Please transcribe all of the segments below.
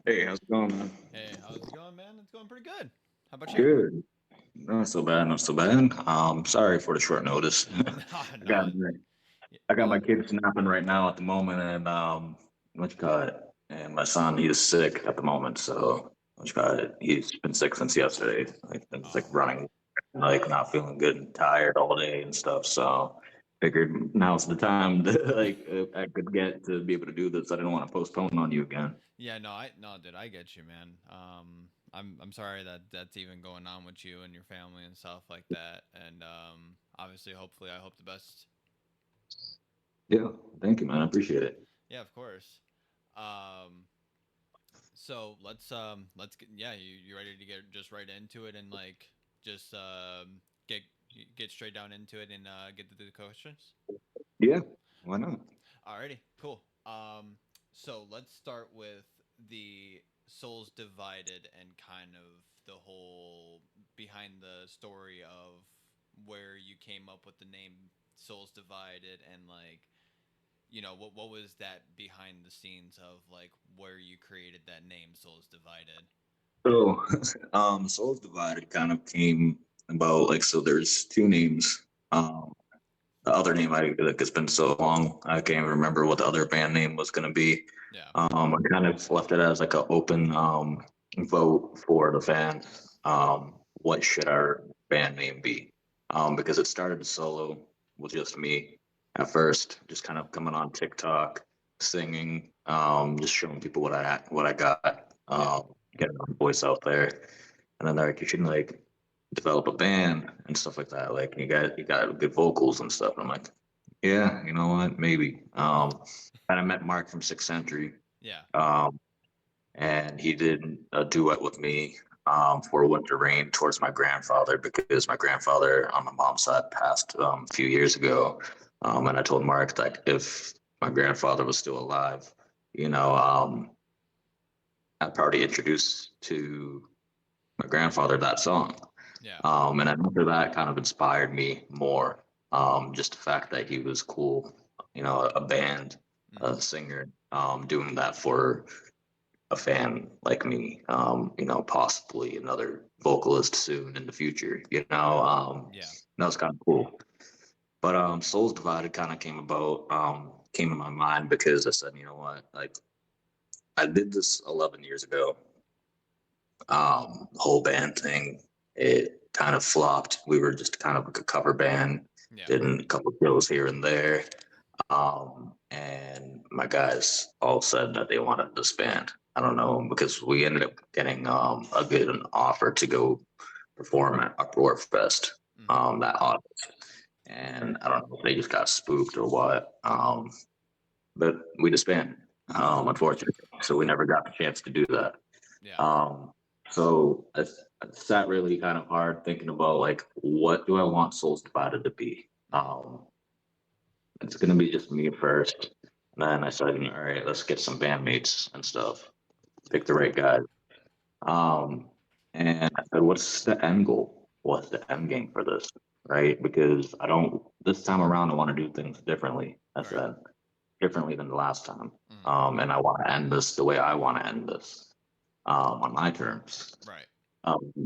Hey, how's it going, man? Hey, how's it going, man? It's going pretty good. How about you? Good. Not so bad, not so bad. Sorry for the short notice. No, I got no. I got my Well, kids napping right now at the moment, and what you call it? And my son, he's sick at the moment, so what you call it? He's been sick since yesterday. Like, been like oh, running, like not feeling good and tired all day and stuff. So figured now's the time to I could get to be able to do this. I didn't want to postpone on you again. yeah, no, no, dude, I get you, man. I'm sorry that that's even going on with you and your family and stuff like that. And obviously, hopefully, I hope the best. Yeah, thank you, man. I appreciate it. Yeah, of course. Um, so let's get, yeah, you ready to get just right into it and like just get straight down into it and get to the questions. Yeah, why not? Alrighty, cool. So let's start with the Souls Divided and kind of the whole behind the story of where you came up with the name Souls Divided and like what was that behind the scenes of like where you created that name Souls Divided. So, Souls Divided kind of came about like so. There's two names. The other name like it's been so long I can't even remember what the other band name was going to be. Yeah. I kind of left it as like an open vote for the fans. What should our band name be? Because it started solo with just me at first, just kind of coming on TikTok, singing, just showing people what I got, Yeah. getting my voice out there, and then they're like, you should like develop a band and stuff like that. Like you got good vocals and stuff. And I'm like, yeah, you know what, maybe. And I met Mark from Sixth Century, Yeah. um, and he did a duet with me for Winter Rain towards my grandfather because my grandfather on my mom's side passed a few years ago. And I told Mark that if my grandfather was still alive, you know, I'd probably introduce to my grandfather that song. Yeah. And after that kind of inspired me more. Just the fact that he was cool, a band, Mm-hmm. a singer, doing that for a fan like me, possibly another vocalist soon in the future, Yeah. that was kind of cool. But Souls Divided kind of came in my mind because I said, you know what, like I did this 11 years ago. Whole band thing, it kind of flopped. We were just kind of like a cover band, Yeah. did a couple of shows here and there. And my guys all said that they wanted this band. I don't know because we ended up getting a good offer to go perform at Uproar Fest Mm-hmm. that autumn. And I don't know if they just got spooked or what. But we disbanded, unfortunately. So we never got the chance to do that. Yeah. Um, so I sat really kind of hard thinking about like what do I want Souls Divided to be? Mm-hmm. It's gonna be just me first. And then I said, all right, let's get some bandmates and stuff. Yeah. Pick the right guy. Um, and I said, what's the end goal? What's the end game for this? Right? Because I don't this time around I want to do things differently. I Right. said differently than the last time. Mm-hmm. And I want to end this the way I want to end this, on my terms. Right.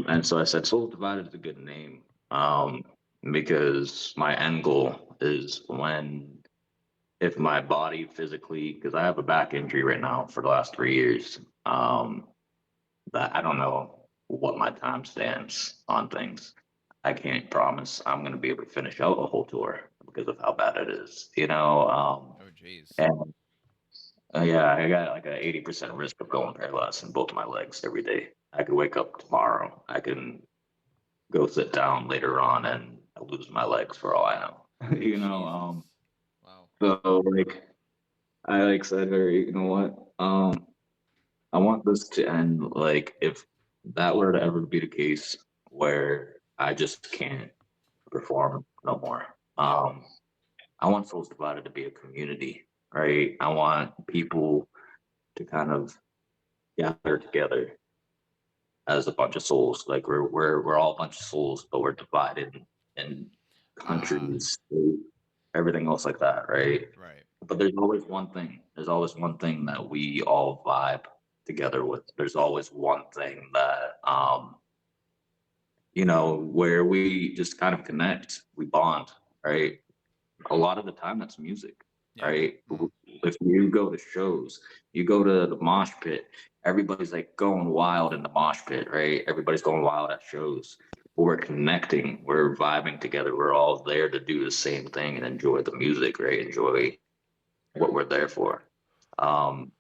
And so I said, Soul Divided is a good name, because my end goal is if my body physically, because I have a back injury right now for the last 3 years, that I don't know what my time stands on things. I can't promise I'm going to be able to finish out a whole tour because of how bad it is, Oh, jeez. And yeah, I got like an 80% risk of going paralyzed in both of my legs every day. I could wake up tomorrow. I can go sit down later on and lose my legs for all I know. Jesus. Wow. So like I like said, hey, you know what? I want this to end like if that were to ever be the case where I just can't perform no more. Yeah. I want Souls Divided to be a community, right? I want people to kind of gather together as a bunch of souls. Like we're all a bunch of souls, but we're divided in Ah. countries, state, everything else like that, right? Right. But there's always one thing. There's always one thing that we all vibe. together with. There's always one thing that where we just kind of connect, we bond, right? A lot of the time that's music, Yeah. right? Mm. If you go to shows, you go to the mosh pit, everybody's like going wild in the mosh pit, right? Everybody's going wild at shows. We're connecting, we're vibing together, we're all there to do the same thing and enjoy the music, right? Enjoy what we're there for. Um,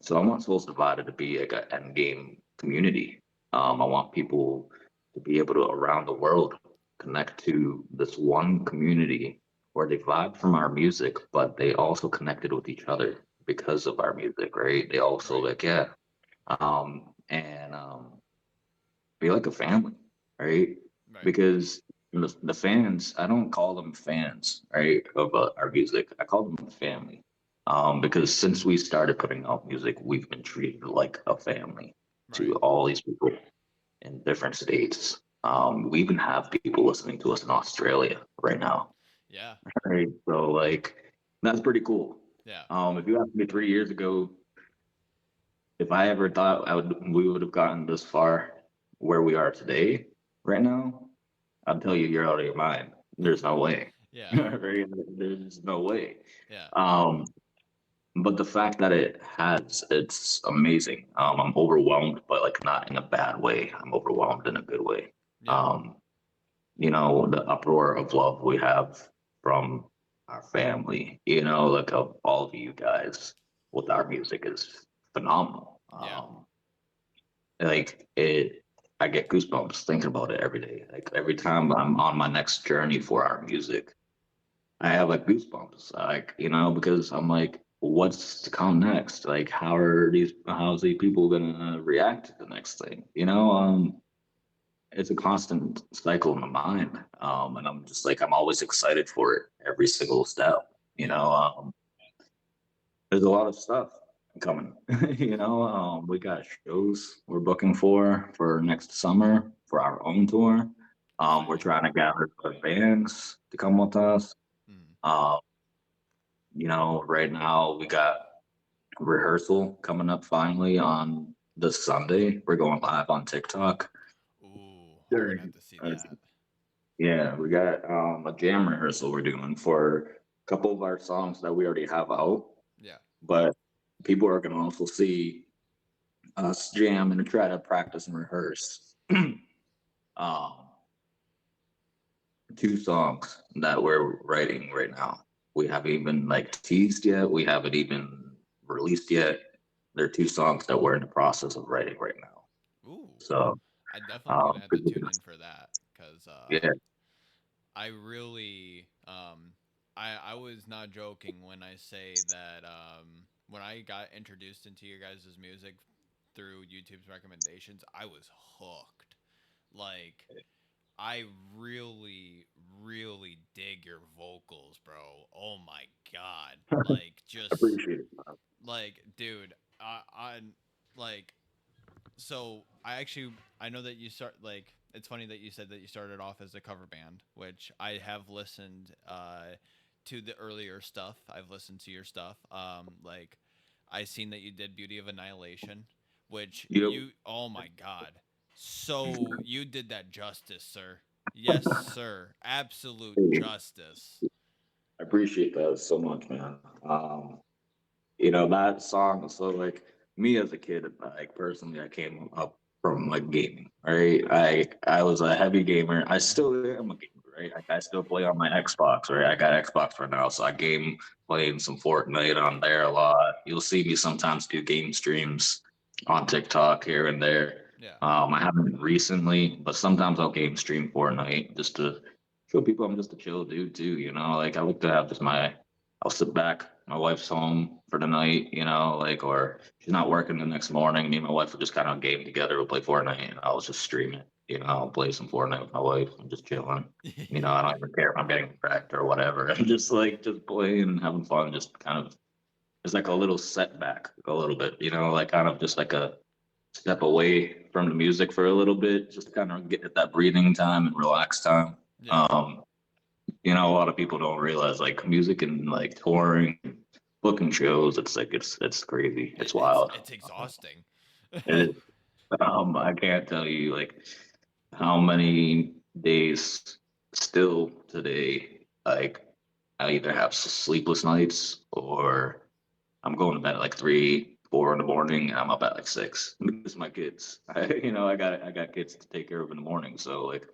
so I want Souls Divided to be like an end game community. I want people to be able to around the world connect to this one community where they vibe from our music, but they also connected with each other because of our music, right? They also Right. like, yeah, and be like a family, right? Right. Because the fans, I don't call them fans, right, of our music. I call them family. Because since we started putting out music, we've been treated like a family to Right. all these people in different states. We even have people listening to us in Australia right now, Yeah. right? So like, that's pretty cool. Yeah. If you asked me 3 years ago if I ever thought we would have gotten this far where we are today, right now, I'd tell you you're out of your mind. There's no way. Yeah. Right? There's no way. Yeah. Um, but the fact that it has, it's amazing. I'm overwhelmed, but like not in a bad way. I'm overwhelmed in a good way. Yeah. Um, the uproar of love we have from our family, like of all of you guys with our music is phenomenal. Yeah. Like it, I get goosebumps thinking about it every day. Like every time I'm on my next journey for our music, I have like goosebumps. Like, because I'm like, what's to come next? Like, how's these people gonna react to the next thing? It's a constant cycle in my mind. And I'm just like, I'm always excited for it every single step. Yeah. There's a lot of stuff coming. We got shows we're booking for next summer for our own tour. We're Exciting. trying to gather the bands to come with us. Mm. Um, right now we got rehearsal coming up finally on this Sunday. We're going live on TikTok. Ooh, I'm gonna have During, to see uh, that. yeah, we got a jam rehearsal we're doing for a couple of our songs that we already have out, Yeah. but people are going to also see us jam and try to practice and rehearse um, two songs that we're writing right now. We haven't even like teased yet. We haven't even released yet. They're two songs that we're in the process of writing right now. Ooh. So, I definitely gonna have to tune in yeah, for that because yeah, I really I was not joking when I say that when I got introduced into your guys' music through YouTube's recommendations, I was hooked. Like I really, really dig your vocals, bro. Oh my god. Like just appreciate it. like dude, I like so I know that you start like it's funny that you said that you started off as a cover band, which I have listened to the earlier stuff. I've listened to your stuff. Like I seen that you did Beauty of Annihilation, which Yep. you oh my god. So you did that justice, sir. Yes, sir. Absolute justice. I appreciate that so much, man. That song. So like me as a kid, like personally, I came up from like gaming, right? I was a heavy gamer. I still am a gamer, right? Like I still play on my Xbox, right? I got Xbox right now, so I game playing some Fortnite on there a lot. You'll see me sometimes do game streams on TikTok here and there. Yeah. I haven't recently, but sometimes I'll game stream Fortnite just to show people I'm just a chill dude too. Like I like to have just I'll sit back. My wife's home for the night, like, or she's not working the next morning. Me and my wife will just kind of game together. We'll play Fortnite, and I'll just stream it. I'll play some Fortnite with my wife and just chilling. I don't even care if I'm getting wrecked or whatever. I'm just playing, having fun, just kind of. It's like a little setback, a little bit, like kind of just like a step away from the music for a little bit, just to kind of get that breathing time and relax time. Yeah. A lot of people don't realize like music and like touring booking shows. It's like it's crazy. It's It's wild. it's exhausting. It, I can't tell you like how many days still today. Like I either have sleepless nights or I'm going to bed at like 3, 4 in the morning, and I'm up at like 6 because my kids. I got kids to take care of in the morning, so like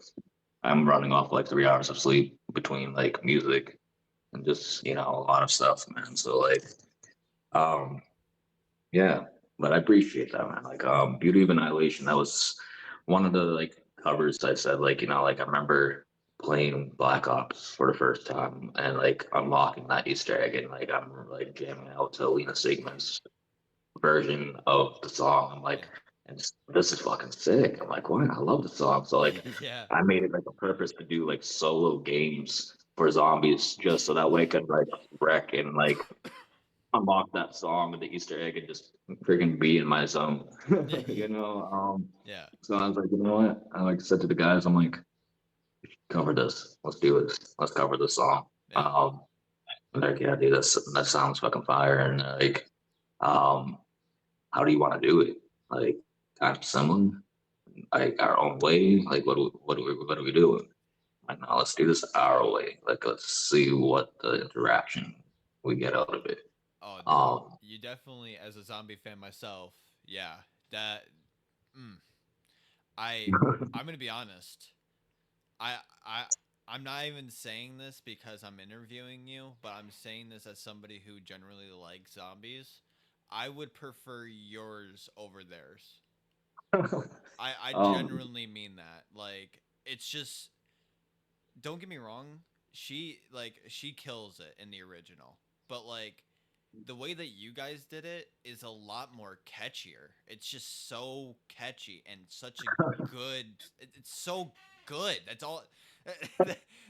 I'm running off like 3 hours of sleep between like music and just a lot of stuff, man. So like, um, yeah, but I appreciate that, man. Like, Beauty of Annihilation, that was one of the like covers I said, like, like I remember playing Black Ops for the first time and like unlocking that Easter egg and like I'm like jamming out to Lena Sigma's version of the song. I'm like, and this is fucking sick. I'm like, wow, I love the song. So Yeah. like, Yeah. I made it like a purpose to do like solo games for zombies just so that way I could like wreck and like unlock that song with the Easter egg and just freaking be in my zone. you know. Yeah. So I was like, you know what? I like said to the guys, I'm like, cover this. Let's do this. Let's cover this song. Yeah. Um, and they're like, yeah, dude, that sounds fucking fire. And like, um, how do you want to do it? Like, kind of similar, like our own way. Like, what do we do? Like, no, let's do this our way. Like, let's see what the interaction we get out of it. Oh, Um, you definitely, as a zombie fan myself, yeah, that. Mm, I I'm gonna be honest. I I I'm not even saying this because I'm interviewing you, but I'm saying this as somebody who generally likes zombies. I would prefer yours over theirs. I um, genuinely mean that. Like, it's just, don't get me wrong, she kills it in the original. But like the way that you guys did it is a lot more catchier. It's just so catchy and such a good, it's so good. That's all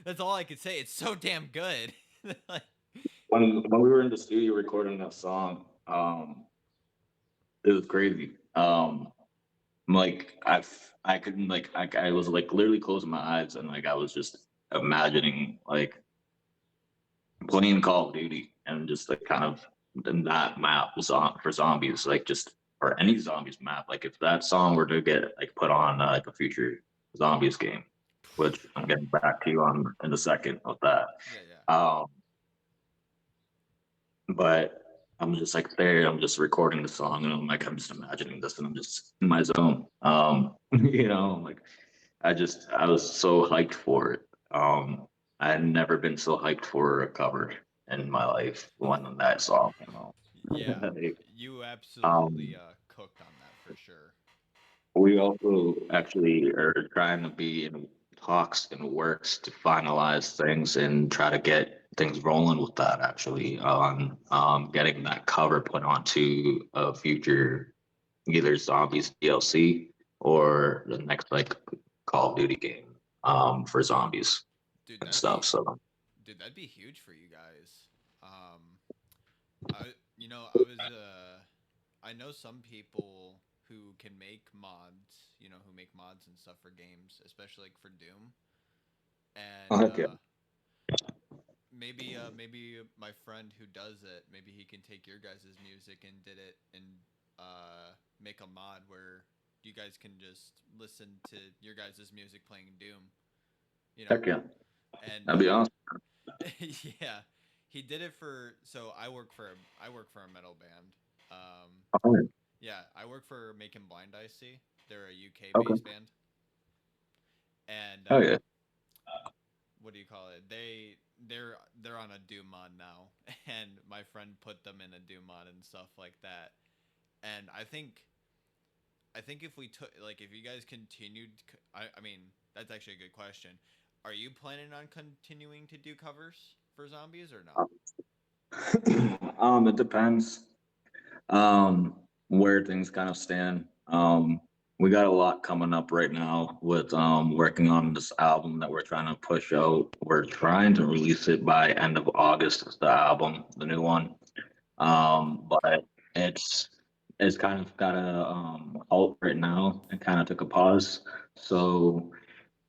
that's all I could say. It's so damn good. Like, when we were in the studio recording that song, it was crazy. Like I couldn't like I was like literally closing my eyes and like I was just imagining like playing Call of Duty and just like kind of in that map was on for zombies, like just or any zombies map. Like if that song were to get like put on like a future zombies game, which I'm getting back to you on in a second with that. yeah, yeah. Um, but I'm just like there, I'm just recording the song and I'm like I'm just imagining this and I'm just in my zone. Like I was so hyped for it. I had never been so hyped for a cover in my life when that song came out. Yeah. Like, You absolutely um, cooked on that for sure. we also actually are trying to be in talks and works to finalize things and try to get things rolling with that actually on getting that cover put onto a future either zombies DLC or the next like Call of Duty game for zombies Dude, and stuff. So that'd be huge for you guys. Um I know some people who can make mods, who make mods and stuff for games, especially like for Doom. And okay. maybe my friend who does it, maybe he can take your guys' music and did it and make a mod where you guys can just listen to your guys' music playing Doom, you know. Heck yeah. And That'd be awesome. yeah, he did it for. So I work for a metal band. Oh, Yeah, I work for Making Blind I See. They're a UK okay. based band, and Oh yeah. what do you call it? They're on a Doom mod now, and my friend put them in a Doom mod and stuff like that. And I think if we took, like, if you guys continued, I mean that's actually a good question. Are you planning on continuing to do covers for zombies or no? It depends where things kind of stand. We got a lot coming up right now with working on this album that we're trying to push out. We're trying to release it by end of August, the album, the new one. Okay. But it's it's kind of got a halt right now. It kind of took a pause. So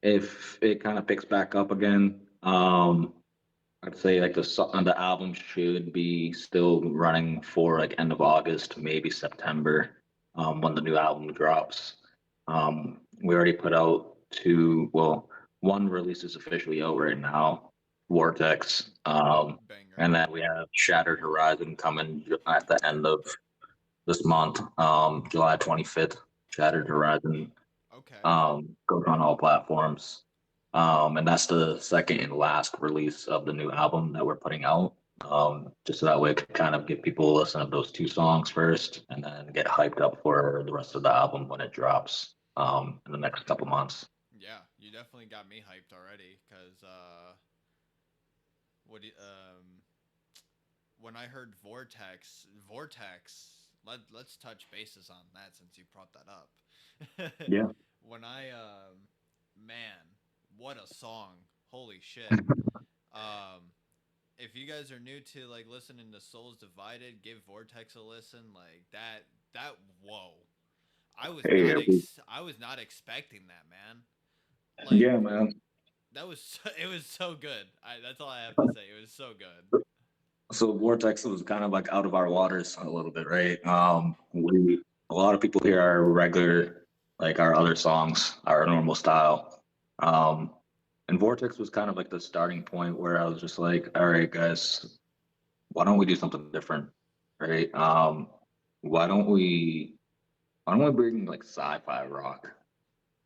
if it kind of picks back up again, I'd say like the album should be still running for like end of August, maybe September, when the new album drops. We already put out one release is officially out right now, Vortex. Banger. And then we have Shattered Horizon coming at the end of this month, July 25th. Shattered Horizon Okay. goes on all platforms. And that's the second and last release of the new album that we're putting out. Just so that way, it could kind of give people a listen of those two songs first, and then get hyped up for the rest of the album when it drops in the next couple months. Yeah, you definitely got me hyped already. Cause what do you, when I heard Vortex, let's touch bases on that since you brought that up. Yeah. When I man, what a song. Holy shit. Um if you guys are new to like listening to Souls Divided, give Vortex a listen. Like that whoa. Hey, I was not expecting that, man. Like yeah, man. it was so good. That's all I have to say. It was so good. So Vortex was kind of like out of our waters a little bit, right? We A lot of people hear our regular, like our other songs, our normal style. Um, and Vortex was kind of like the starting point where I was just like, all right, guys, why don't we do something different, right? Why don't we why don't we bring like sci-fi rock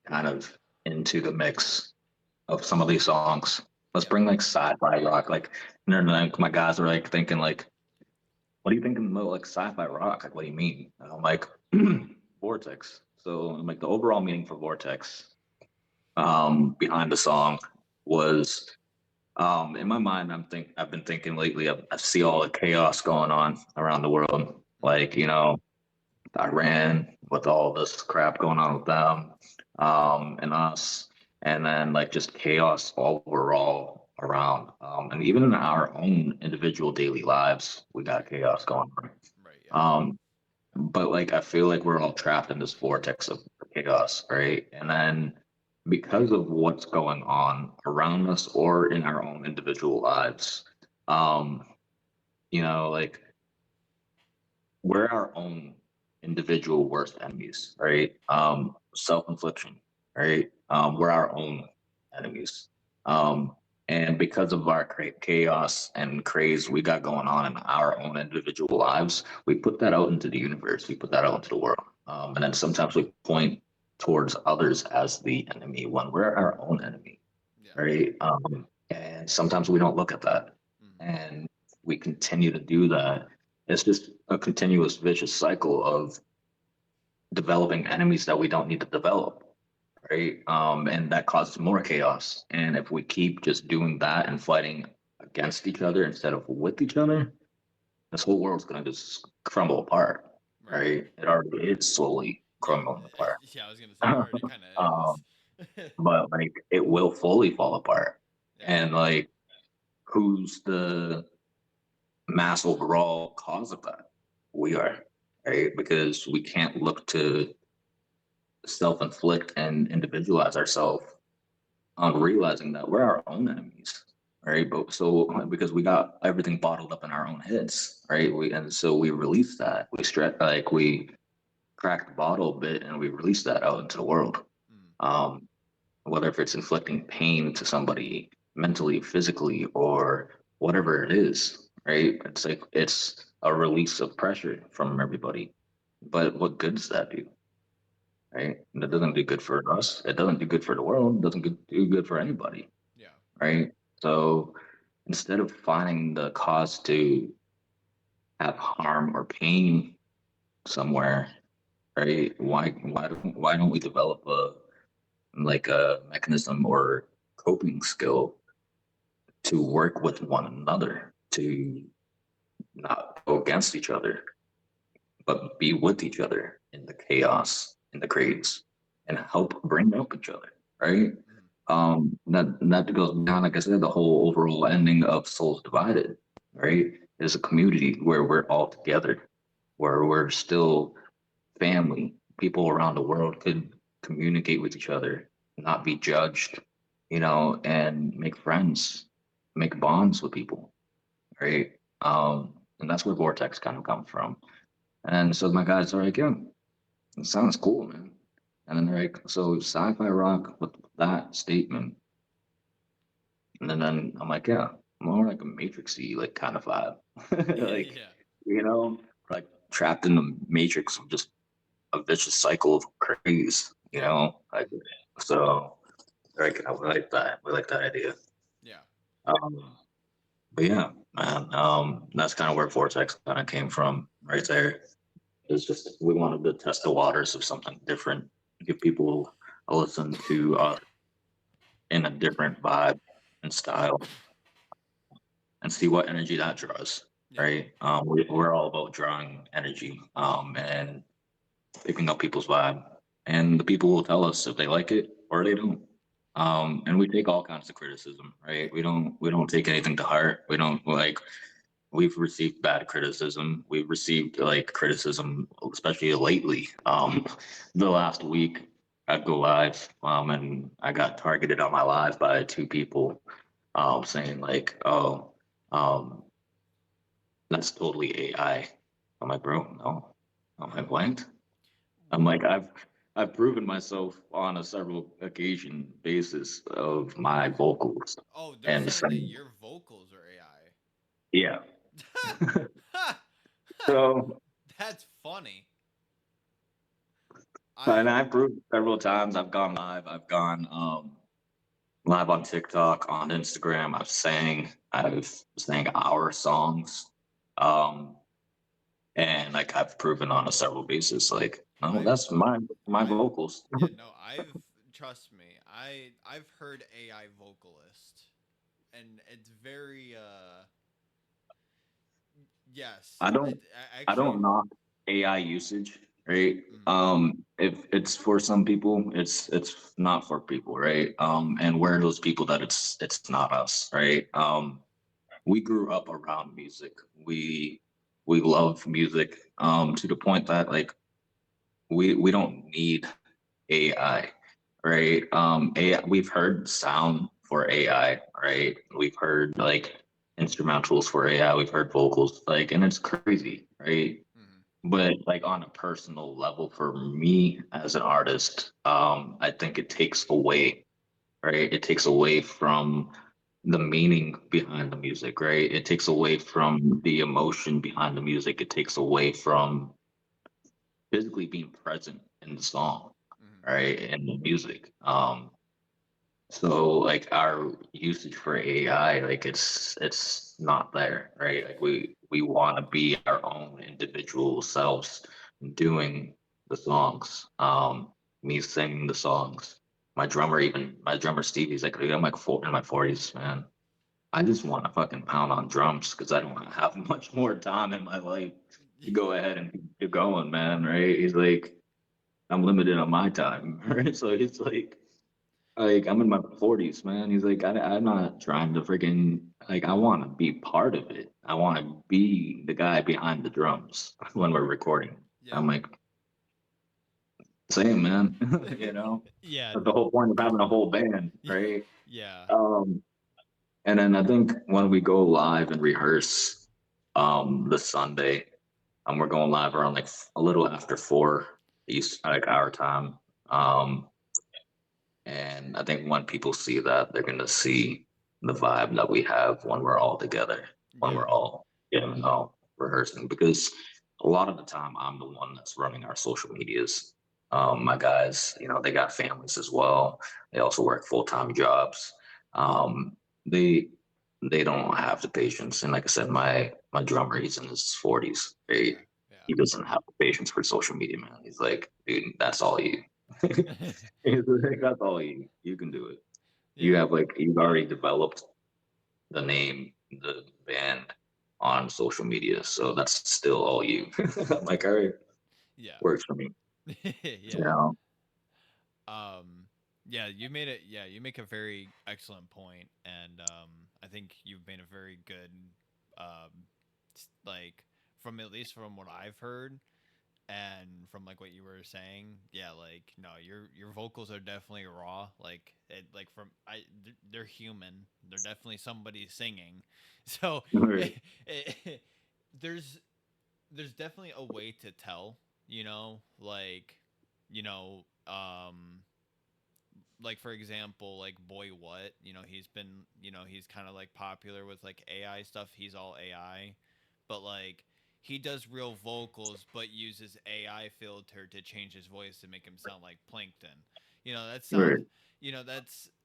kind of into the mix of some of these songs? Let's Yeah. bring like sci-fi rock, and then like my guys are like thinking like, what are you thinking about like sci-fi rock? Like, what do you mean? And I'm like, Vortex. So I'm like the overall meaning for Vortex behind the song was in my mind I've been thinking lately I see all the chaos going on around the world. Mm-hmm. Like, Iran with all this crap going on with them, and us, and then like just chaos overall around. And even in our own individual daily lives, we got Right. chaos going on. Right. Yeah. But like I feel like we're all trapped in this vortex of chaos, right? And then because of what's going on around us or in our own individual lives, um, like we're our own individual worst enemies, right? Self-infliction, right? We're our own enemies. And because of our chaos and craze we got going on in our own individual lives, we put that out into the universe. We put that out into the world. And then sometimes we point towards others as the enemy when we're our own enemy, Yeah. right? And sometimes we don't look at that. Mm-hmm. And we continue to do that. It's just a continuous vicious cycle of developing enemies that we don't need to develop, right? And that causes more chaos. And if we keep just doing that and fighting against each other instead of with each other, this whole world's gonna just crumble apart, Right. right? It already is slowly Yeah. crumbling apart. Yeah. I was gonna say it already kind of um, is. but like it will fully fall apart. Yeah. And like, who's the mass overall cause of that? We are, right? Because we can't look to self-inflict and individualize ourselves on realizing that we're our own enemies, right? But so because we got everything bottled up in our own heads, right? We release that. We crack the bottle a bit and we release that out into the world. Mm. Um, Whether if it's inflicting pain to somebody mentally, physically, or whatever it is, right? It's like it's a release of pressure from everybody. But what good does that do? Right? And it Right. doesn't do good for us. It doesn't do good for the world. It doesn't do good for anybody. Yeah. Right? So instead of finding the cause to have harm or pain somewhere, right? Why don't we develop a mechanism or coping skill to work with one another, to not go against each other, but be with each other in the chaos, in the craze, and help bring up each other, right? Mm. That goes beyond, like I said, the whole overall ending of Souls Divided, right? Is a community where we're all together, where we're still family. People around the world could communicate with each other, not be judged, and make friends, make bonds with people, right? And that's where Vortex kind of comes from. And so my guys are like, yeah, it sounds cool, man. And then they're like, so sci-fi rock with that statement. And then I'm like, yeah, more like a matrixy like kind of vibe. Like, Yeah. like trapped in the matrix of just a vicious cycle of craze, Yeah. Like so like I like that. We like that idea. Yeah. Um but yeah, man, that's kind of where Vortex kind of came from right there. It's just we wanted to test the waters of something different, give people a listen to us in a different vibe and style and see what energy that draws. Yeah. Right. We're all about drawing energy, and picking up people's vibe. And the people will tell us if they like it or they don't. And we take all kinds of criticism, right? We don't take anything to heart. We don't like we've received bad criticism. We've received like criticism, especially lately. The last week I'd go live, and I got targeted on my live by two people, saying like, "Oh, um, that's totally AI." I'm like, "Bro, no." I'm like, "What?" I'm like, I've proven myself on a several occasion basis of my vocals Oh, they're and saying that singing. your vocals are AI. Yeah. Ha! So, That's funny. and I I've proved several times. I've gone live. I've gone live on TikTok, on Instagram. I've sang our songs. Um, and like I've proven on a several bases, like, no, I've that's my I've vocals. yeah, no, I've trust me. I've heard AI vocalist and it's very yes. I It don't I actually don't knock AI usage, right? mm, If it's for some people, it's not for people, right? And we're those people that it's not us, right? We grew up around music. We love music, to the point that like we don't need AI, right? AI, we've heard sound for AI, right? We've heard like instrumentals for AI. We've heard vocals, like, and it's crazy, right? mm, But like on a personal level, for me as an artist, I think it takes away, right? It takes away from the meaning behind the music, right? It takes away from the emotion behind the music. It takes away from physically being present in the song, mm, right? In the music. So like our usage for AI, like it's not there, right? Like we want to be our own individual selves doing the songs, me singing the songs. My drummer Stevie's like, I'm like in my 40s, man. I just want to fucking pound on drums because I don't have much more time in my life to mm. go ahead and keep going, man. Right? He's like, I'm limited on my time, right? So it's like I'm in my 40s, man. He's like, I'm not trying to freaking like I want to be part of it. I want to be the guy behind the drums when we're recording. Yeah. I'm like, same, man. Yeah. That's the whole point of having a whole band, right? Yeah. Um, and then I think when we go live and rehearse, this Sunday, we're going live around like a little after 4 East, like our time. Yeah. Um, And I think when people see that, they're gonna see the vibe that we have when we're all together, when Yeah. we're all, rehearsing. Because a lot of the time, I'm the one that's running our social medias. My guys, they got families as well. They also work full-time jobs. Um, they they don't have the patience. And like I said, my drummer, he's in his 40s. Yeah. He doesn't have the patience for social media, man. He's like, dude, that's all you. Yeah. It's like, that's all you can do it. You Yeah. have like you've already developed the name, the band on social media, so that's still all you. I'm like, all right, Yeah. works for me. You Yeah. know, Yeah, you made it. Yeah, you make a very excellent point, and I think you've made a very good, like, from at least from what I've heard. And from like what you were saying, yeah, like no, your vocals are definitely raw. Like it, like from they're human. They're definitely somebody singing. So Right. there's there's definitely a way to tell. You know, like you know, like for example, like Boy What, he's been, he's kind of like popular with like AI stuff. He's all AI, but like he does real vocals, but uses AI filter to change his voice to make him sound like Plankton. That sound, Right.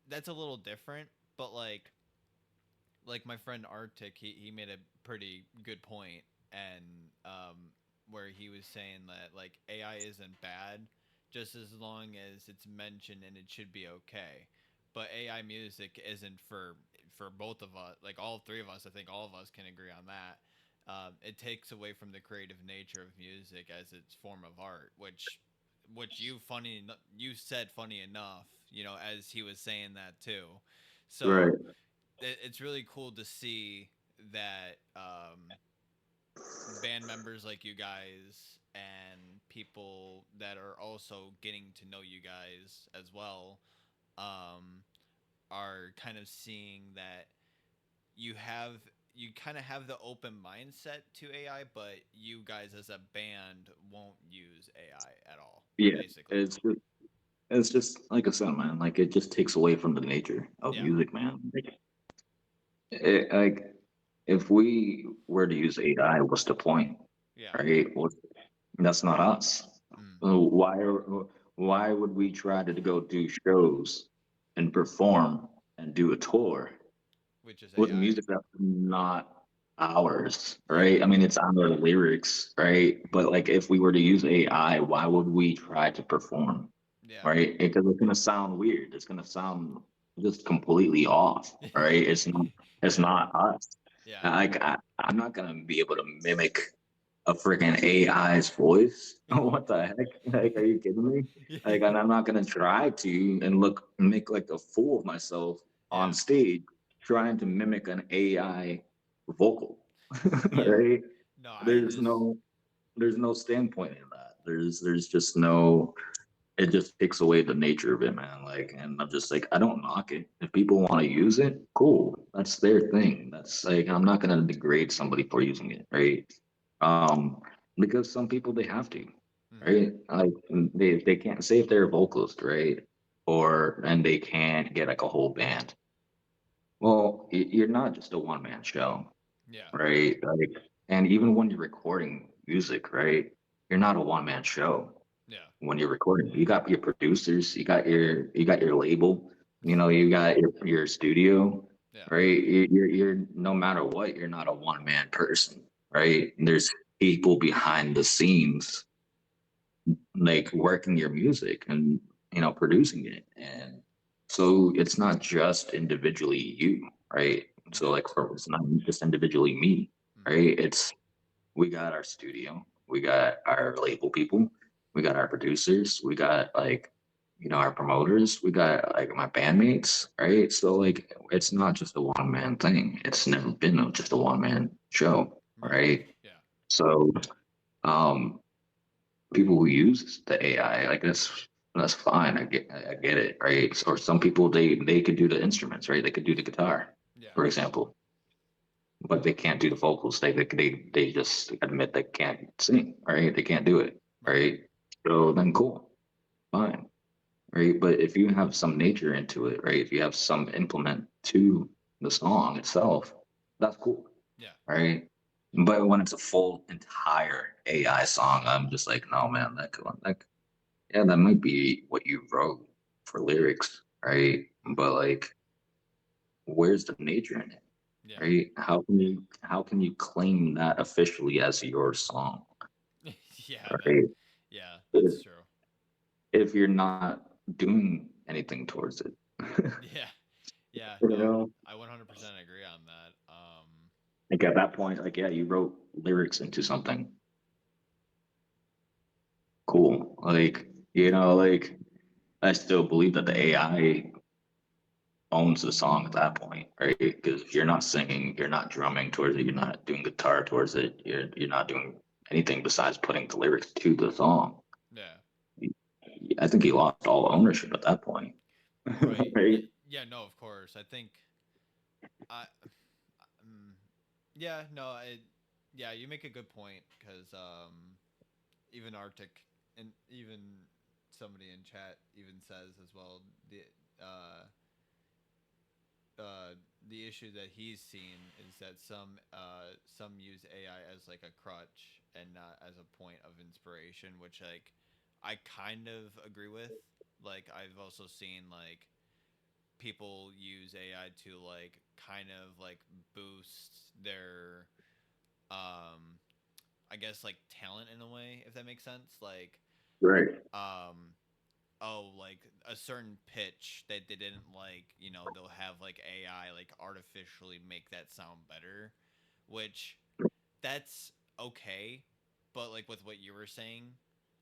that's a little different, but like my friend Arctic, he made a pretty good point, and where he was saying that like AI isn't bad, just as long as it's mentioned and it should be okay. But AI music isn't for both of us, like all three of us. I think all of us can agree on that. It takes away from the creative nature of music as its form of art, which you said funny enough, as he was saying that too. Right. So it's really cool to see that band members like you guys and people that are also getting to know you guys as well um, are kind of seeing that you have you kind of have the open mindset to AI, but you guys as a band won't use AI at all, Yeah. basically. It's just like I said, man. Like it just takes away from the nature of Yeah. music, man. Like if we were to use AI, what's the point, Yeah. right? That's not us. Mm. Why would we try to go do shows and perform and do a tour Which is with AI. music that's not ours, Yeah. right? I mean, it's our lyrics, right? But like, if we were to use AI, why would we try to perform, Yeah. right? Because it's gonna sound weird. It's gonna sound just completely off, right? It's Yeah. not us. Yeah. I'm not gonna be able to mimic a freaking AI's voice. What the heck? Like, are you kidding me? Like, and I'm not gonna try to and make like a fool of myself on Yeah. stage trying to mimic an AI vocal, Yeah. right? No, I There's just no there's no standpoint in that. There's just no. It just takes away the nature of it, man. Like, and I'm just like, I don't knock it. If people want to use it, cool. That's their thing. That's like, I'm not gonna degrade somebody for using it, right? Um, because some people they have to, mhm. right? Like they can't say if they're a vocalist, right? Or and they can't get like a whole band. Well, you're not just a one man show, Yeah. right? Like, and even when you're recording music, right? You're not a one man show Yeah. when you're recording. You got your producers, you got your label, you got your studio, Yeah. right? You're no matter what, you're not a one man person, right? There's people behind the scenes like working your music and producing it. And so it's not just individually you, right? So Yeah. like for it's not just individually me, Mhm. right? It's we got our studio, we got our label people, we got our producers, we got like our promoters, we got like my bandmates, right? So like it's not just a one man thing. It's never been just a one man show, Right. right? Yeah. So um people who use the AI, like that's fine. I get it, right? Or some people they could do the instruments, right? They could do the guitar, Yeah. for example, but they can't do the vocals. They just admit they can't sing, right? They can't do it, Right. right? So then cool, fine, right? But if you have some nature into it, right? If you have some implement to the song itself, that's cool, Yeah. right? But when it's a full entire AI song, I'm just like, no, man, yeah, that might be what you wrote for lyrics, right? Mhm. But like, where's the nature in it, Yeah. right? How can you claim that officially as your song, Yeah. That. right? Yeah. If, That's true. if you're not doing anything towards it, Yeah. Yeah. you No, know, I 100% agree on that. like at that point, like, yeah, you wrote lyrics into something cool, like, like I still believe that the AI owns the song at that point, right? Because you're not singing, you're not drumming towards it, you're not doing guitar towards it, you're not doing anything besides putting the lyrics to the song. Yeah. I think he lost all ownership at that point. Right. Right? Yeah. No. Of course. I think. I. Mm, yeah. No. I. Yeah. You make a good point because even Arctic and even somebody in chat even says as well uh the issue that he's seen is that some use AI as like a crutch and not as a point of inspiration, which like I kind of agree with. Like I've also seen like people use AI to like kind of like boost their um I guess like talent in a way, if that makes sense. Like Right. um oh, like a certain pitch that they didn't like, they'll have like AI like artificially make that sound better, which that's okay. But like with what you were saying,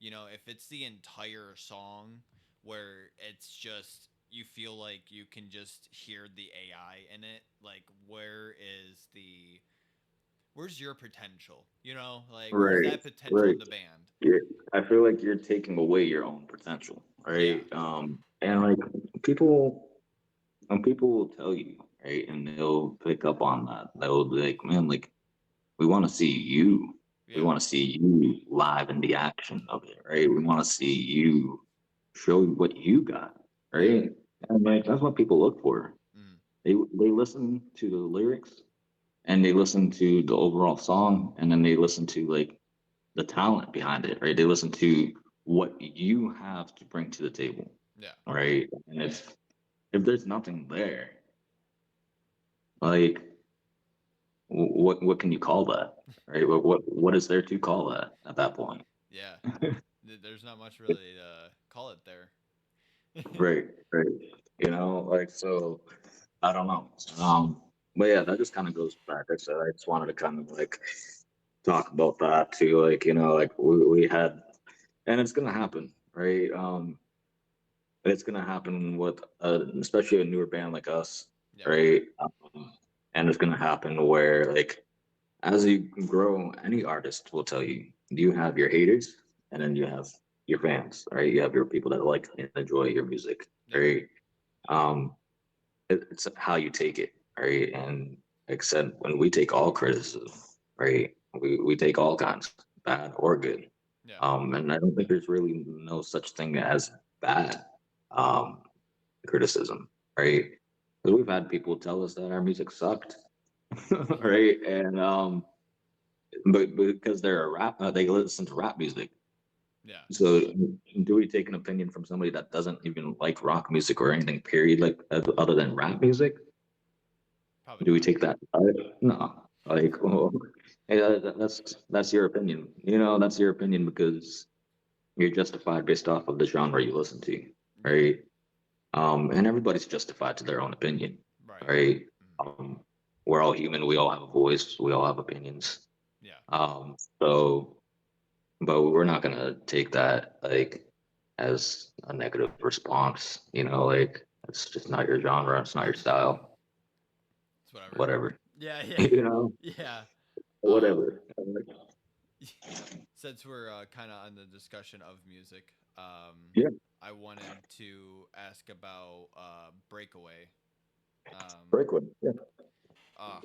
if it's the entire song where it's just you feel like you can just hear the AI in it, like where's your potential? Like where's Right. that potential Right. in the band? Yeah. I feel like you're taking away your own potential, Yeah. right? And like people, people will tell you, right, and they'll pick up on that. They'll be like, man, like we want to see you. We Yeah. want to see you live in the action of it, right? We want to see you show what you got, Yeah. right? And like that's what people look for. Mm. They listen to the lyrics and they listen to the overall song, and then they listen to like the talent behind it, right? They listen to what you have to bring to the table, Yeah. right? And if there's nothing there, like what can you call that, right? What is there to call that at that point? Yeah. There's not much really to call it there. Right, right. Like so, I don't know. But yeah, that just kind of goes back. I said I just wanted to kind of like talk about that too. Like like we had, and it's gonna happen, right? It's gonna happen with especially a newer band like us, Yeah. right? And it's gonna happen where like as you grow, any artist will tell you you have your haters and then you have your fans, right? You have your people that like and enjoy your music, Yeah. right? Um, it's how you take it, right? And like I said, when we take all criticism, right? We take all kinds, bad or good. Yeah. And I don't think there's really no such thing as bad um, criticism, right? Because we've had people tell us that our music sucked, right? And but because they're a rap, they listen to rap music. Yeah. So do we take an opinion from somebody that doesn't even like rock music or anything, period, like other than rap music? Probably Do we not. take that? No. Like, well, hey, that's your opinion. That's your opinion because you're justified based off of the genre you listen to, Yeah. right? And everybody's justified to their own opinion, Right. right? Mm. Um, we're all human. We all have a voice. We all have opinions. Yeah. So, but we're not gonna take that like as a negative response. Like it's just not your genre. It's not your style. It's whatever. Whatever. Yeah. Yeah. You know, Yeah. Um, whatever. since we're kind of on the discussion of music, Yeah, I wanted to ask about Breakaway. Um, Breakwood. Yeah. oh,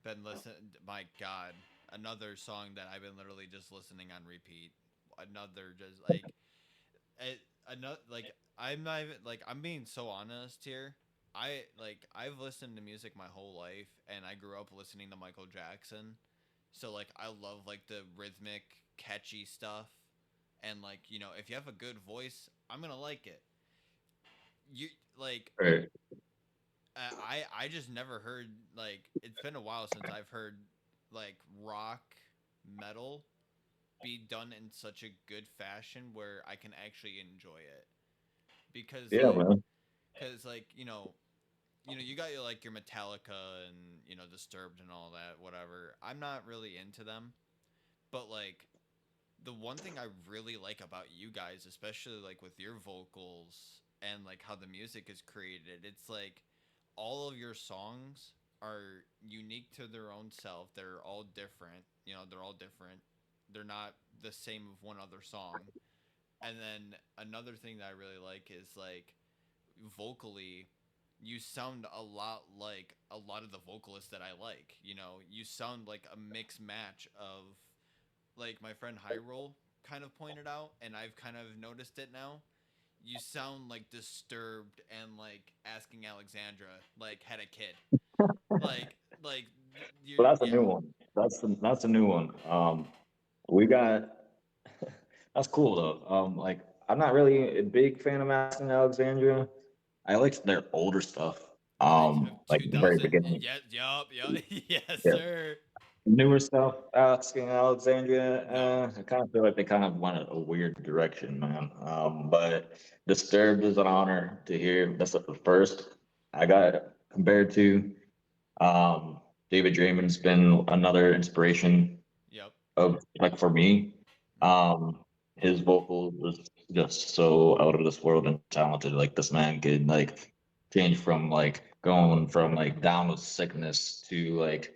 been listening. My God, another song that I've been literally just listening on repeat. Another just like another like I'm not even like I'm being so honest here. I've listened to music my whole life, and I grew up listening to Michael Jackson. So like I love like the rhythmic, catchy stuff, and like if you have a good voice, I'm gonna like it. You like Right. I just never heard like it's been a while since I've heard like rock metal be done in such a good fashion where I can actually enjoy it because Yeah, man. you got your like your Metallica and Disturbed and all that whatever. I'm not really into them, but like the one thing I really like about you guys, especially like with your vocals and like how the music is created, it's like all of your songs are unique to their own self. They're all different. They're all different. they're not the same of one other song. And then another thing that I really like is like vocally, you sound a lot like a lot of the vocalists that I like. You know, you sound like a mix match of, like my friend Hyrule kind of pointed out, and I've kind of noticed it now. You sound like Disturbed and like Asking Alexandra like had a kid. Like like you're, Well, that's a yeah. new one. That's a new one. We got that's cool though. Like I'm not really a big fan of Aston Alexandria. I like their older stuff. Like Like the very 2000, beginning. yeah, yup, yup. Yes, Yeah. sir. Newer stuff, Asking Alexandria, No. I kind of feel like they kind of went a weird direction, man. But Disturbed is an honor to hear. That's the first I got compared to. Um, David Draymond's been another inspiration Yep. of like for me. Um, his vocal was just so out of this world and talented. Like this man could like change from like going from like down with sickness to like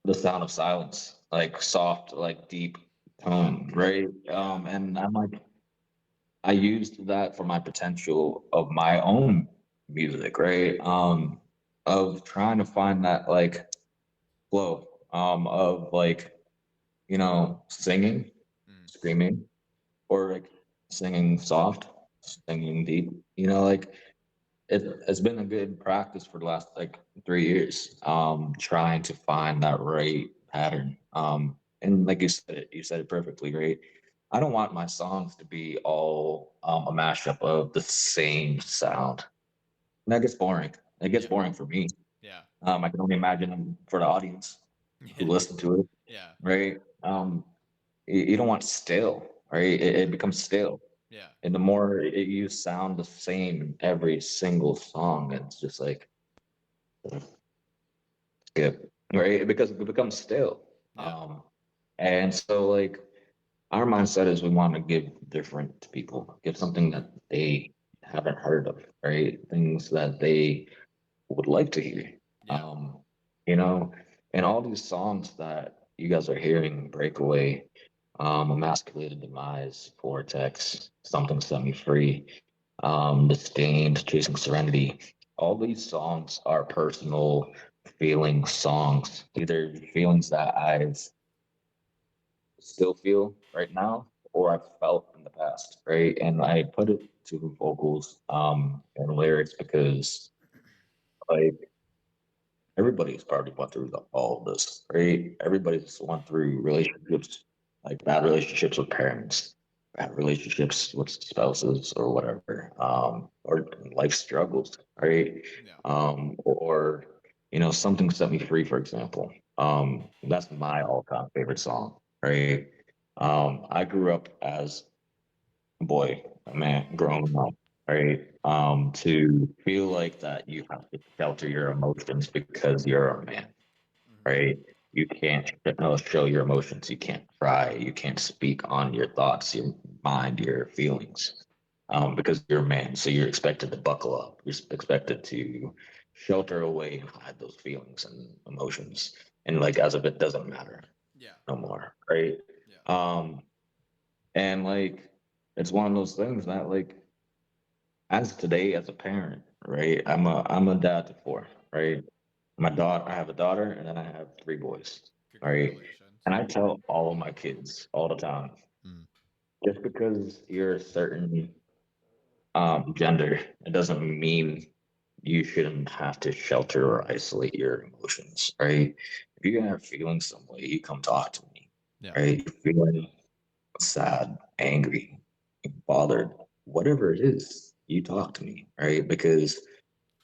the sound of silence, like soft, like deep Yeah. tone, right? Yeah. And I'm like, I used that for my potential of my own music, right? Of trying to find that like flow, of like, singing, Mm. screaming, or like singing soft, singing deep, like it's been a good practice for the last like 3 years, trying to find that right pattern. And like you said it perfectly, right? I don't want my songs to be all a mashup of the same sound. And that gets boring. It gets Yeah. boring for me. Yeah. I can only imagine for the audience who Yeah. listen to it, Yeah. right? You don't want stale, right? It becomes stale. Yeah. And the more you sound the same in every single song, it's just like skip, right? Because it becomes stale. Yeah. And so like our mindset is we want to give different to people, give something that they haven't heard of, right? Things that they would like to hear. Yeah. Um, you know, and all these songs that you guys are hearing, Breakaway, Emasculated Demise, Vortex, Something Set Me Free, Disdained, Chasing Serenity, all these songs are personal feeling songs, either feelings that I've still feel right now or I've felt in the past, right? And I put it to vocals and lyrics because like everybody's probably went through all of this, right? Everybody's went through relationships, like bad relationships with parents, bad relationships with spouses or whatever, or life struggles, right? Yeah. Or something set me free, for example. That's my all-time favorite song, right? I grew up as boy, man, growing up, right? To feel like that you have to shelter your emotions because you're a man, Hmm. right? You can't show your emotions. You can't cry. You can't speak on your thoughts, your mind, your feelings, because you're a man. So you're expected to buckle up. You're expected to shelter away and hide those feelings and emotions, and like as if it doesn't matter Yeah. no more, right? Yeah. Um, and like it's one of those things that like as today as a parent, right? I'm a dad to four, right? I have a daughter and then I have three boys, right? Congratulations. And I tell all of my kids all the time, Mm. just because you're a certain gender, it doesn't mean you shouldn't have to shelter or isolate your emotions, right? If you have feelings some way, you come talk to me, Yeah. right? You're feeling sad, angry, bothered, whatever it is, you talk to me, right? Because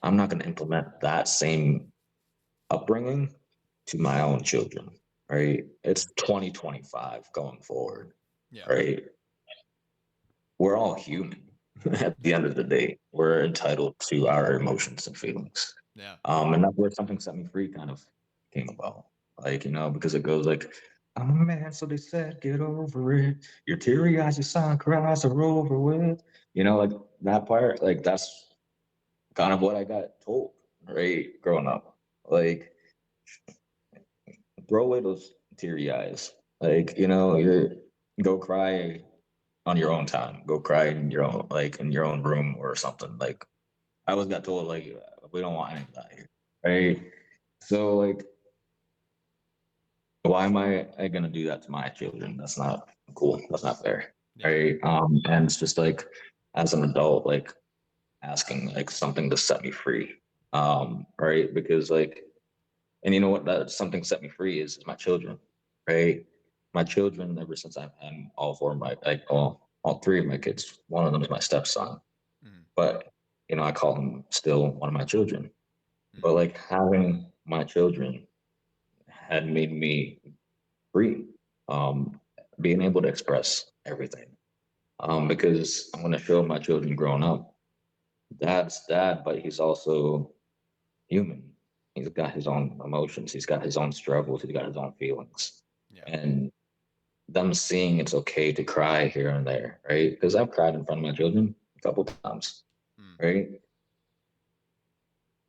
I'm not going to implement that same upbringing to my own children, right? It's 2025 going forward, Yeah. right? We're all human at the end of the day. We're entitled to our emotions and feelings. Yeah. And that's where something set me free kind of came about. Like, because it goes like, I'm a man, so they said, get over it. Your teary eyes, your silent cries are over with. Like that part, like that's kind of what I got told, right? Growing up. Like, throw away those teary eyes. Like, you know, you're go cry on your own time. Go cry in your own like in your own room or something. Like I always got told like we don't want any of that here. Right. So like why am I gonna do that to my children? That's not cool. That's not fair. Yeah. Right. And it's just like as an adult, like asking like something to set me free. Right. Because like and you know what that something set me free is my children. Right. My children, ever since I'm all four of my like all three of my kids, one of them is my stepson. Mm, But you know, I call him still one of my children. But mm, like having my children had made me free, um, being able to express everything. Because I'm going to show my children growing up, dad's dad, but he's also human. He's got his own emotions. He's got his own struggles. He's got his own feelings. yeah. And them seeing it's okay to cry here and there, right? Because I've cried in front of my children a couple times, Mm, right?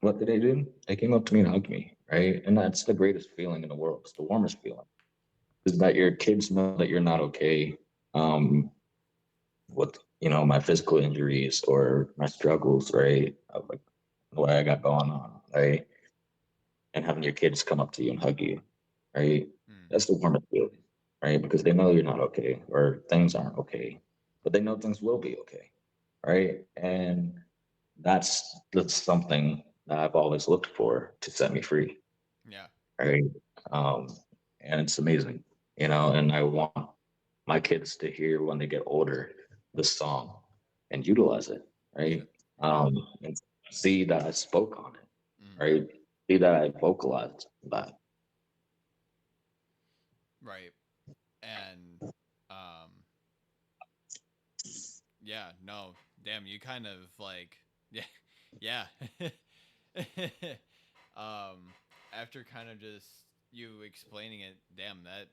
What did they do? They came up to me and hugged me, right? And that's the greatest feeling in the world. It's the warmest feeling. Is that your kids know that you're not okay with, you know, my physical injuries or my struggles, right? Of like what I got going on, right? And having your kids come up to you and hug you, right? mm, That's the warmest feeling, right? Because they know you're not okay or things aren't okay, but they know things will be okay, right? And that's something that I've always looked for to set me free, yeah. right? Um, and it's amazing, you know. And I want my kids to hear when they get older this song and utilize it, You know, right? yeah. And see that I spoke on it, Mm, right? See that I vocalized that. right. And um yeah, no. Damn, you kind of like yeah. Yeah. um after kind of just you explaining it, damn, that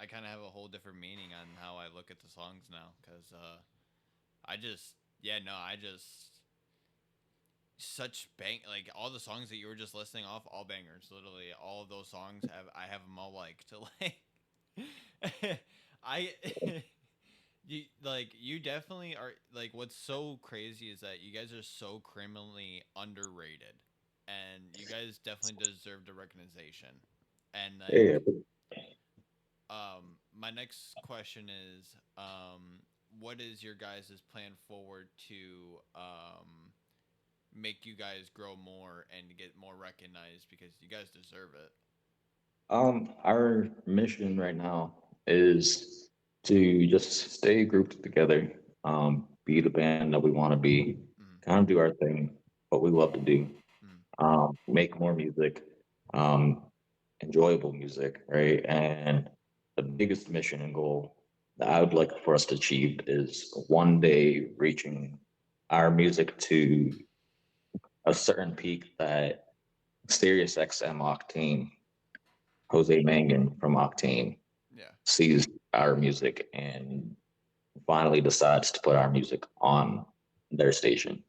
I kind of have a whole different meaning on how I look at the songs now cuz I just yeah, no, I just such bang like all the songs that you were just listing off all bangers literally all of those songs have I have them all like to like I you definitely are like what's so crazy is that you guys are so criminally underrated and you guys definitely deserve the recognition and like Yeah, my next question is what is your guys' plan forward to make you guys grow more and get more recognized because you guys deserve it. our mission right now is to just stay grouped together, be the band that we want to be, Mm, kind of do our thing, what we love to do, mm, make more music, um, enjoyable music, right? And the biggest mission and goal that I would like for us to achieve is one day reaching our music to a certain peak that Sirius XM Octane, Jose Mangan from Octane, yeah. sees our music and finally decides to put our music on their station.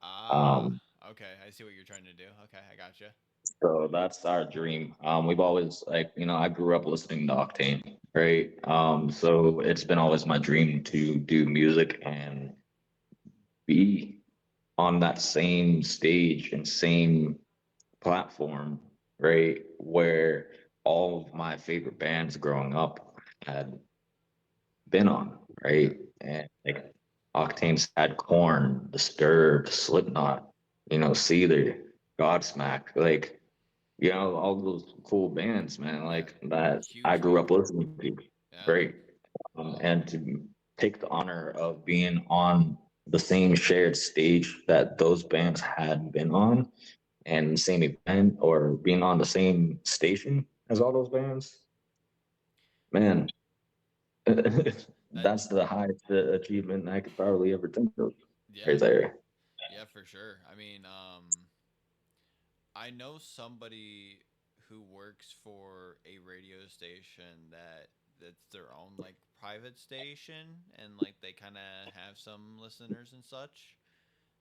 Ah, Um, okay. I see what you're trying to do. Okay, I gotcha. so that's our dream. We've always like, you know, I grew up listening to Octane, right? So it's been always my dream to do music and be on that same stage and same platform, right? Where all of my favorite bands growing up had been on, Yeah. right? And like Octane's had Corn, Disturbed, Slipknot, you know, Seether, Godsmack, like, you know, all those cool bands, man, Yeah. like that I Huge grew up bangers. listening to, Yeah. right? And to take the honor of being on the same shared stage that those bands had been on and the same event or being on the same station as all those bands, man, That that's the highest achievement I could probably ever think of yeah. right there. Yeah, for sure. I mean, I know somebody who works for a radio station that's their own like private station and like they kind of have some listeners and such.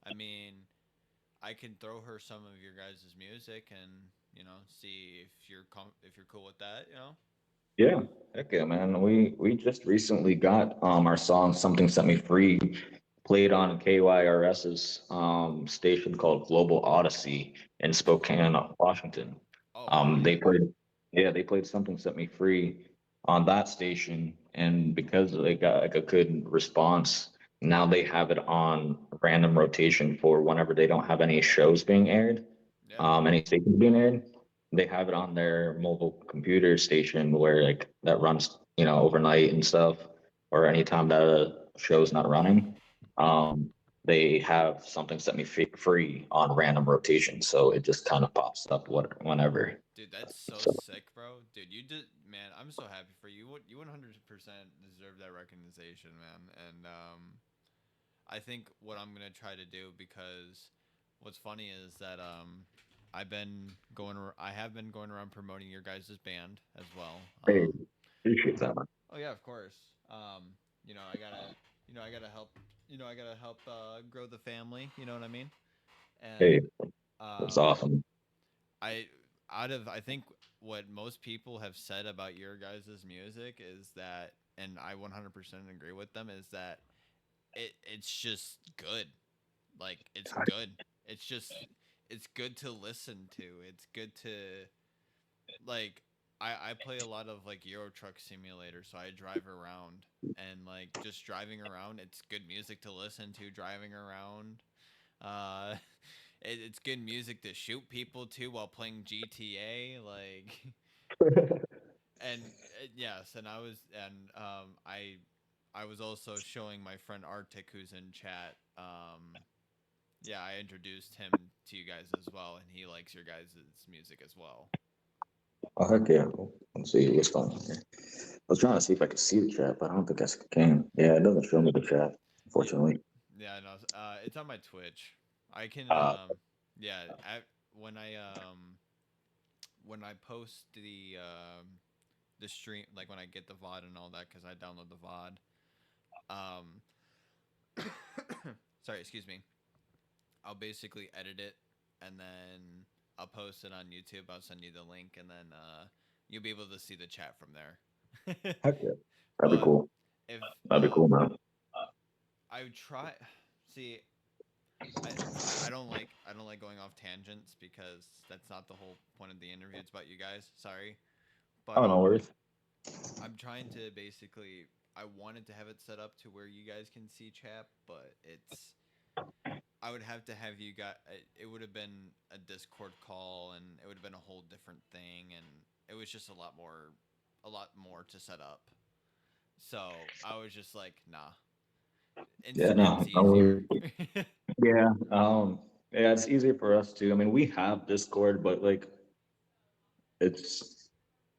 I mean, I can throw her some of your guys' music and see if you're if you're cool with that. Yeah, heck yeah, man. We just recently got our song "Something Set Me Free" played on KYRS's station called Global Odyssey in Spokane, Washington. Oh, hell They yeah. played, yeah, they played "Something Set Me Free" on that station, and because they got like a good response, now they have it on random rotation for whenever they don't have any shows being aired, Yeah. any stations being aired. They have it on their mobile computer station where like that runs, overnight and stuff, or anytime that a show's not running. Um, they have something set me free on random rotation, so it just kind of pops up whenever. Dude, that's so So sick, bro. Dude, you did, man. I'm so happy for you. You 100% deserve that recognition, man. And I think what I'm gonna try to do, because what's funny is that I have been going around promoting your guys' band as well. hey, appreciate that, man. Oh yeah, of course. I gotta, I gotta help, I gotta help grow the family. You know what I mean? Hey, And that's um, awesome. I I think what most people have said about your guys' music is that, and I 100% agree with them, is that it's just good. Like it's good. It's just it's good to listen to. It's good to, like, I play a lot of like Euro Truck Simulator, so I drive around, and like just driving around, it's good music to listen to driving around. Uh it's good music to shoot people to while playing GTA, like. And yes, and I was also showing my friend Arctic, who's in chat. Yeah, I introduced him to you guys as well, and he likes your guys' music as well. Oh, heck yeah. Let's see what's going on here. I was trying to see if I could see the chat, but I don't think I can. Yeah, it doesn't show me the chat, Yeah, unfortunately. yeah, no, it's on my Twitch. I can, Uh, yeah, when I post the stream, like when I get the VOD and all that, because I download the VOD. Sorry, excuse me. I'll basically edit it, and then I'll post it on YouTube. I'll send you the link, and then you'll be able to see the chat from there. heck yeah. That'd be But cool. if That'd be cool, man. I would try, see, I don't like going off tangents, because that's not the whole point of the interview. It's about you guys. Sorry, but Oh, no worries. I'm trying to basically. I wanted to have it set up to where you guys can see chat, but I would have to have you guys. It would have been a Discord call, and it would have been a whole different thing, and it was just a lot more to set up. So I was just like, nah, Yeah, Instagram's no, no worries. easier. Yeah, yeah, it's easier for us too. I mean, we have Discord, but like, it's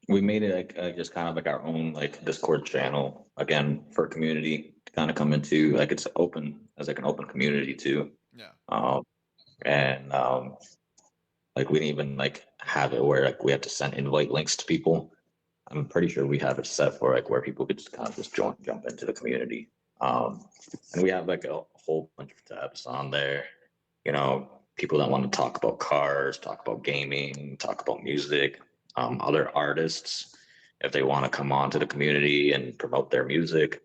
we made it like just kind of like our own like Discord channel again for community to kind of come into. Like it's open as like an open community too. Yeah, Um, and like we didn't even like have it where like we have to send invite links to people. I'm pretty sure we have it set for like where people could just kind of just jump into the community. And we have like a whole bunch of tabs on there. People that want to talk about cars, talk about gaming, talk about music, other artists, if they want to come on to the community and promote their music,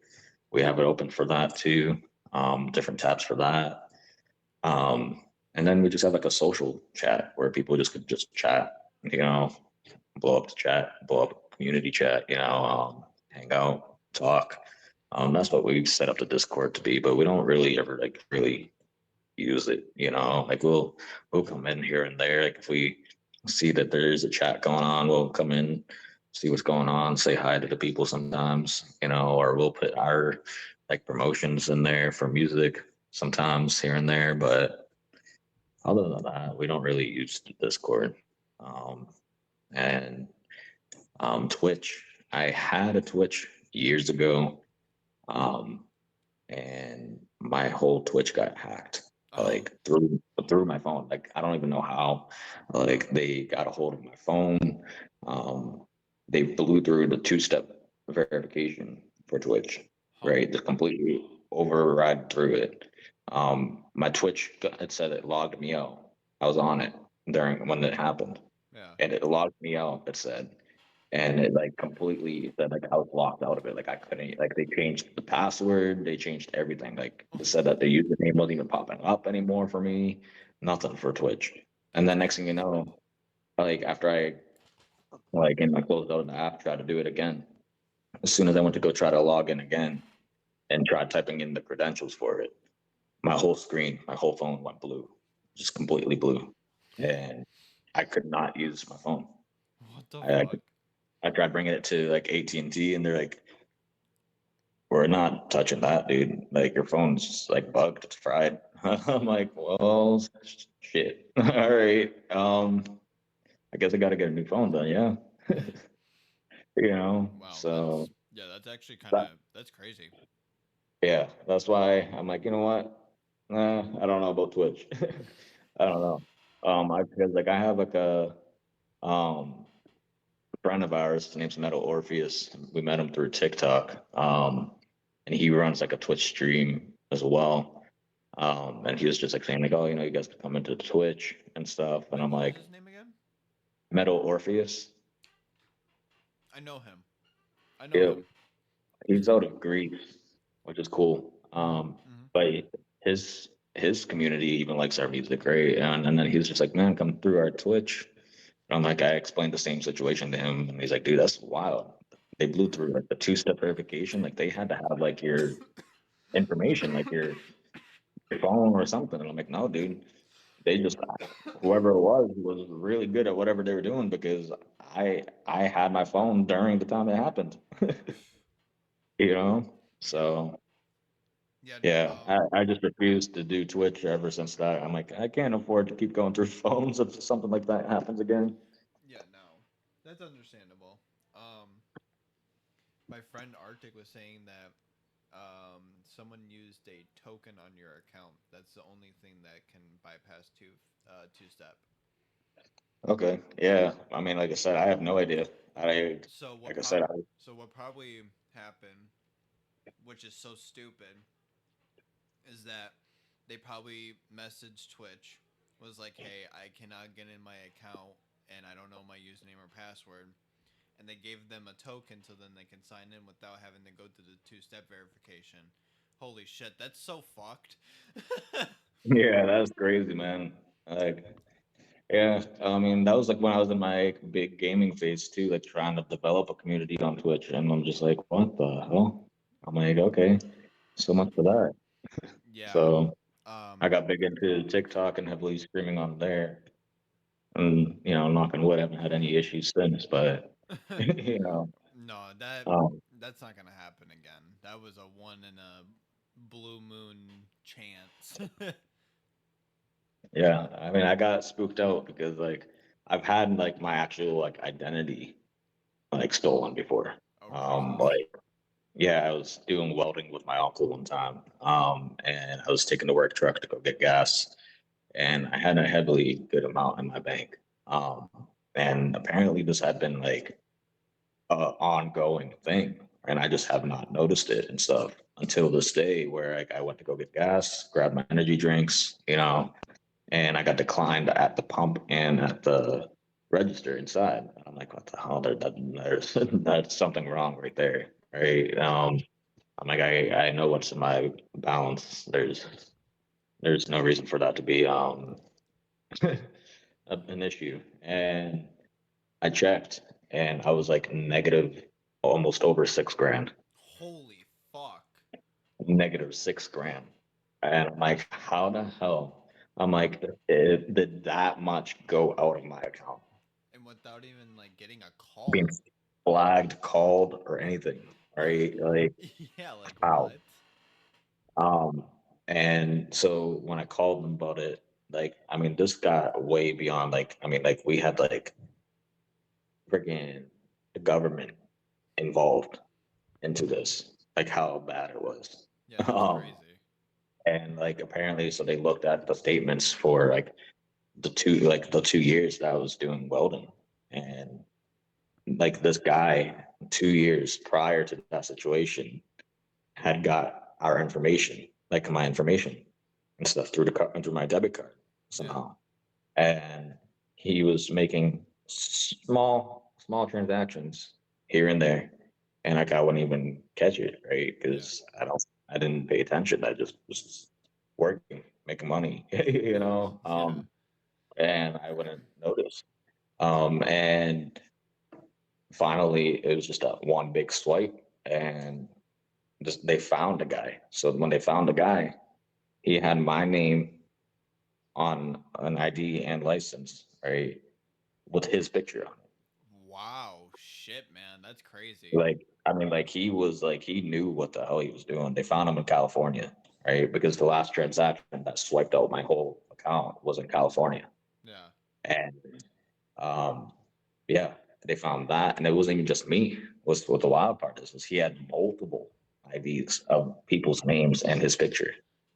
we have it open for that too. Different tabs for that. Um, and then we just have like a social chat where people just could just chat, you know, blow up the chat, blow up community chat, hang out, talk. That's what we set up the Discord to be, but we don't really ever like really use it, like we'll come in here and there. Like if we see that there's a chat going on, we'll come in, see what's going on, say hi to the people sometimes, or we'll put our like promotions in there for music sometimes here and there, but other than that, we don't really use the Discord. Um, and Twitch. I had a Twitch years ago, um, and my whole Twitch got hacked, oh, like through my phone. Like I don't even know how. Like they got a hold of my phone. Um, they blew through the two-step verification for Twitch, huh, right? Just completely override through it. My Twitch, it said it logged me out. I was on it during when it happened, yeah. and it logged me out. It said. and it like completely said like I was locked out of it. Like I couldn't, like they changed the password, they changed everything. Like it said that the username wasn't even popping up anymore for me, nothing for Twitch. And That's then next thing you crazy. know, like after I like and I closed out of the app, tried to do it again. As soon as I went to go try to log in again and tried typing in the credentials for it, my whole screen, my whole phone went blue, just completely blue, and I could not use my phone. What the I fuck? I tried bringing it to like AT&T, and they're like, "We're not touching that, dude. Like your phone's like bugged, it's fried." I'm like, "Well, shit. All right. I guess I got to get a new phone then. Yeah, you know. Wow, So that's actually kind that, of that's crazy. yeah, that's why I'm like, you know what? I don't know about Twitch. I don't know. I because like I have like a um friend of ours, his name's Metal Orpheus. We met him through TikTok. And he runs like a Twitch stream as well. And he was just like saying like, oh, you know, you guys could come into Twitch and stuff. And Wait, I'm what was like, his name again? Metal Orpheus. I know him. I know Yeah, him. he's out of Greece, which is cool. Mhm. Mhm. But his community even likes our music, right? And then he was just like, man, come through our Twitch. And I'm like, I explained the same situation to him, and he's like, dude, that's wild. They blew through like the two-step verification. Like they had to have like your information, like your phone or something. And I'm like, no, dude. They just whoever it was really good at whatever they were doing because I had my phone during the time it happened. You know? So Yeah, no. yeah, I just refused to do Twitch ever since that. I'm like, I can't afford to keep going through phones if something like that happens again. Yeah, no. That's understandable. My friend Arctic was saying that someone used a token on your account. That's the only thing that can bypass two step. Okay. Yeah. I mean, like I said, I have no idea. I So like I said, I what probably happened, which is so stupid, is that they probably messaged Twitch, was like, "Hey, I cannot get in my account and I don't know my username or password." And they gave them a token so then they can sign in without having to go through the two-step verification. Holy shit, that's so fucked. yeah, that's crazy, man. Like, yeah, I mean, that was like when I was in my big gaming phase too, like trying to develop a community on Twitch, and I'm just like, what the hell? I'm like, okay, so much for that. Yeah. So I Um got big into TikTok and heavily streaming on there, and knock on wood, I haven't had any issues since. But you know, no, um, that's not gonna happen again. That was a one in a blue moon chance. yeah, I mean, I got spooked out because like I've had like my actual like identity like stolen before. Oh Jesus. Like yeah, I was doing welding with my uncle one time, and I was taking the work truck to go get gas, and I had a heavily good amount in my bank. Um, and apparently this had been like a ongoing thing, and I just have not noticed it and stuff until this day where like I went to go get gas, grab my energy drinks, and I got declined at the pump and at the register inside. I'm like, what the hell? There's that's something wrong right there, right? I'm like, I know what's in my balance. There's no reason for that to be an issue. And I checked, and I was like negative, almost over 6 grand, Holy fuck. negative 6 grand. And I'm like, how the hell? I'm like, did that much go out of my account? And without even like getting a Being call. flagged, called, or anything, right? Like, Yeah, like how? what? Um, and so when I called them about it, like, I mean, this got way beyond like, I mean, like we had like freaking the government involved into this, like how bad it was. Yeah, that's Um, crazy. and like apparently, so they looked at the statements for like the 2 years that I was doing welding, and like this guy 2 years prior to that situation had got our information, like my information and stuff through my debit card Yeah. somehow, and he was making small transactions here and there, and like I wouldn't even catch it, right? Yeah. Because I didn't pay attention. I just was working, making money, you know, Yeah. and I wouldn't notice. And finally, it was just a one big swipe, and just they found a guy. So when they found the guy, he had my name on an ID and license, right, with his picture on it. Wow. Shit, man. That's crazy. Like, I mean, like he was like he knew what the hell he was doing. They found him in California, right? Because the last transaction that swiped out my whole account was in California, Yeah. and um, yeah, they found that, and it wasn't even just me. Was what the wild part is he had multiple IDs of people's names and his picture.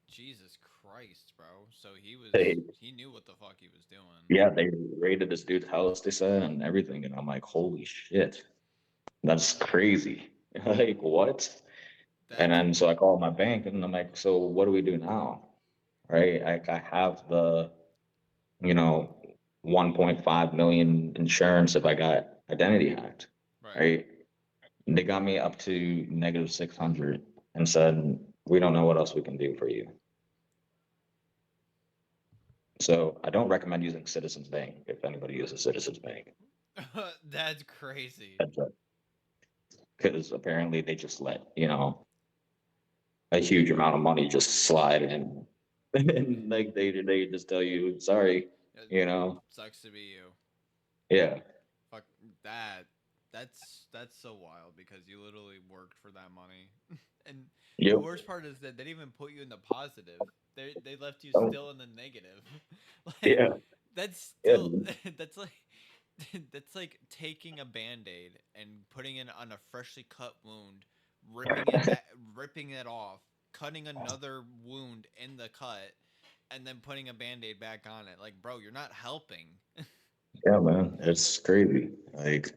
Jesus Christ, bro. So They, he knew what the fuck he was doing. yeah, they raided this dude's house. They said and everything, and I'm like, holy shit, that's crazy. Like what? And That's then so I called my bank and I'm like, so what do we do now? Right? I have the, you know, 1.5 million insurance if I got identity hacked. right. Right? They got me up to negative 600 and said, we don't know what else we can do for you. So I don't recommend using Citizens Bank if anybody uses Citizens Bank. That's crazy. Because apparently they just let, you know, a huge amount of money just slide in. And like they just tell you, sorry, It you know. sucks to be you. Yeah. Fuck that. That's so wild because you literally worked for that money. And the Yep. worst part is that they didn't even put you in the positive. They left you Oh, still in the negative. Like yeah. that's Yeah. still that's like that's like taking a band-aid and putting it on a freshly cut wound, ripping it off, cutting another wound in the cut, and then putting a band-aid back on it. Like, bro, you're not helping. Yeah, man. It's crazy. Like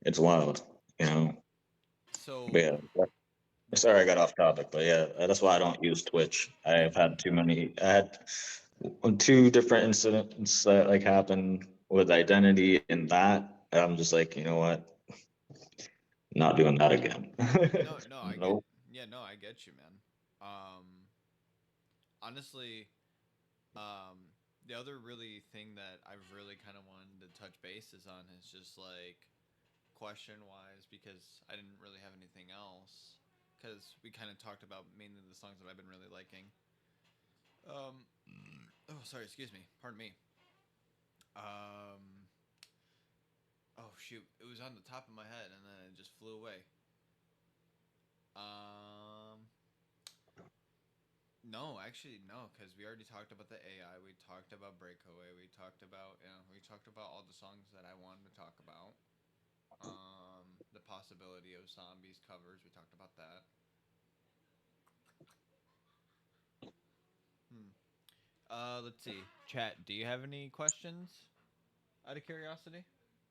it's wild, you know. But So, yeah. no, Sorry I got off topic, but yeah, that's why I don't use Twitch. I've had too many I had two different incidents that like happened with identity and that. And I'm just like, you know what? Not doing that again. no, I get, Nope. yeah, no, I get you, man. Honestly, the other really thing that I've really kind of wanted to touch bases on is just like question wise because I didn't really have anything else because we kind of talked about mainly the songs that I've been really liking. Um, oh, sorry, excuse me, pardon me. Um, oh shoot, it was on the top of my head and then it just flew away. Um, No, actually, no, because we already talked about the AI. We talked about Breakaway. We talked about, we talked about all the songs that I wanted to talk about. The possibility of zombies covers. We talked about that. Hmm. Let's see. Chat, do you have any questions? Out of curiosity,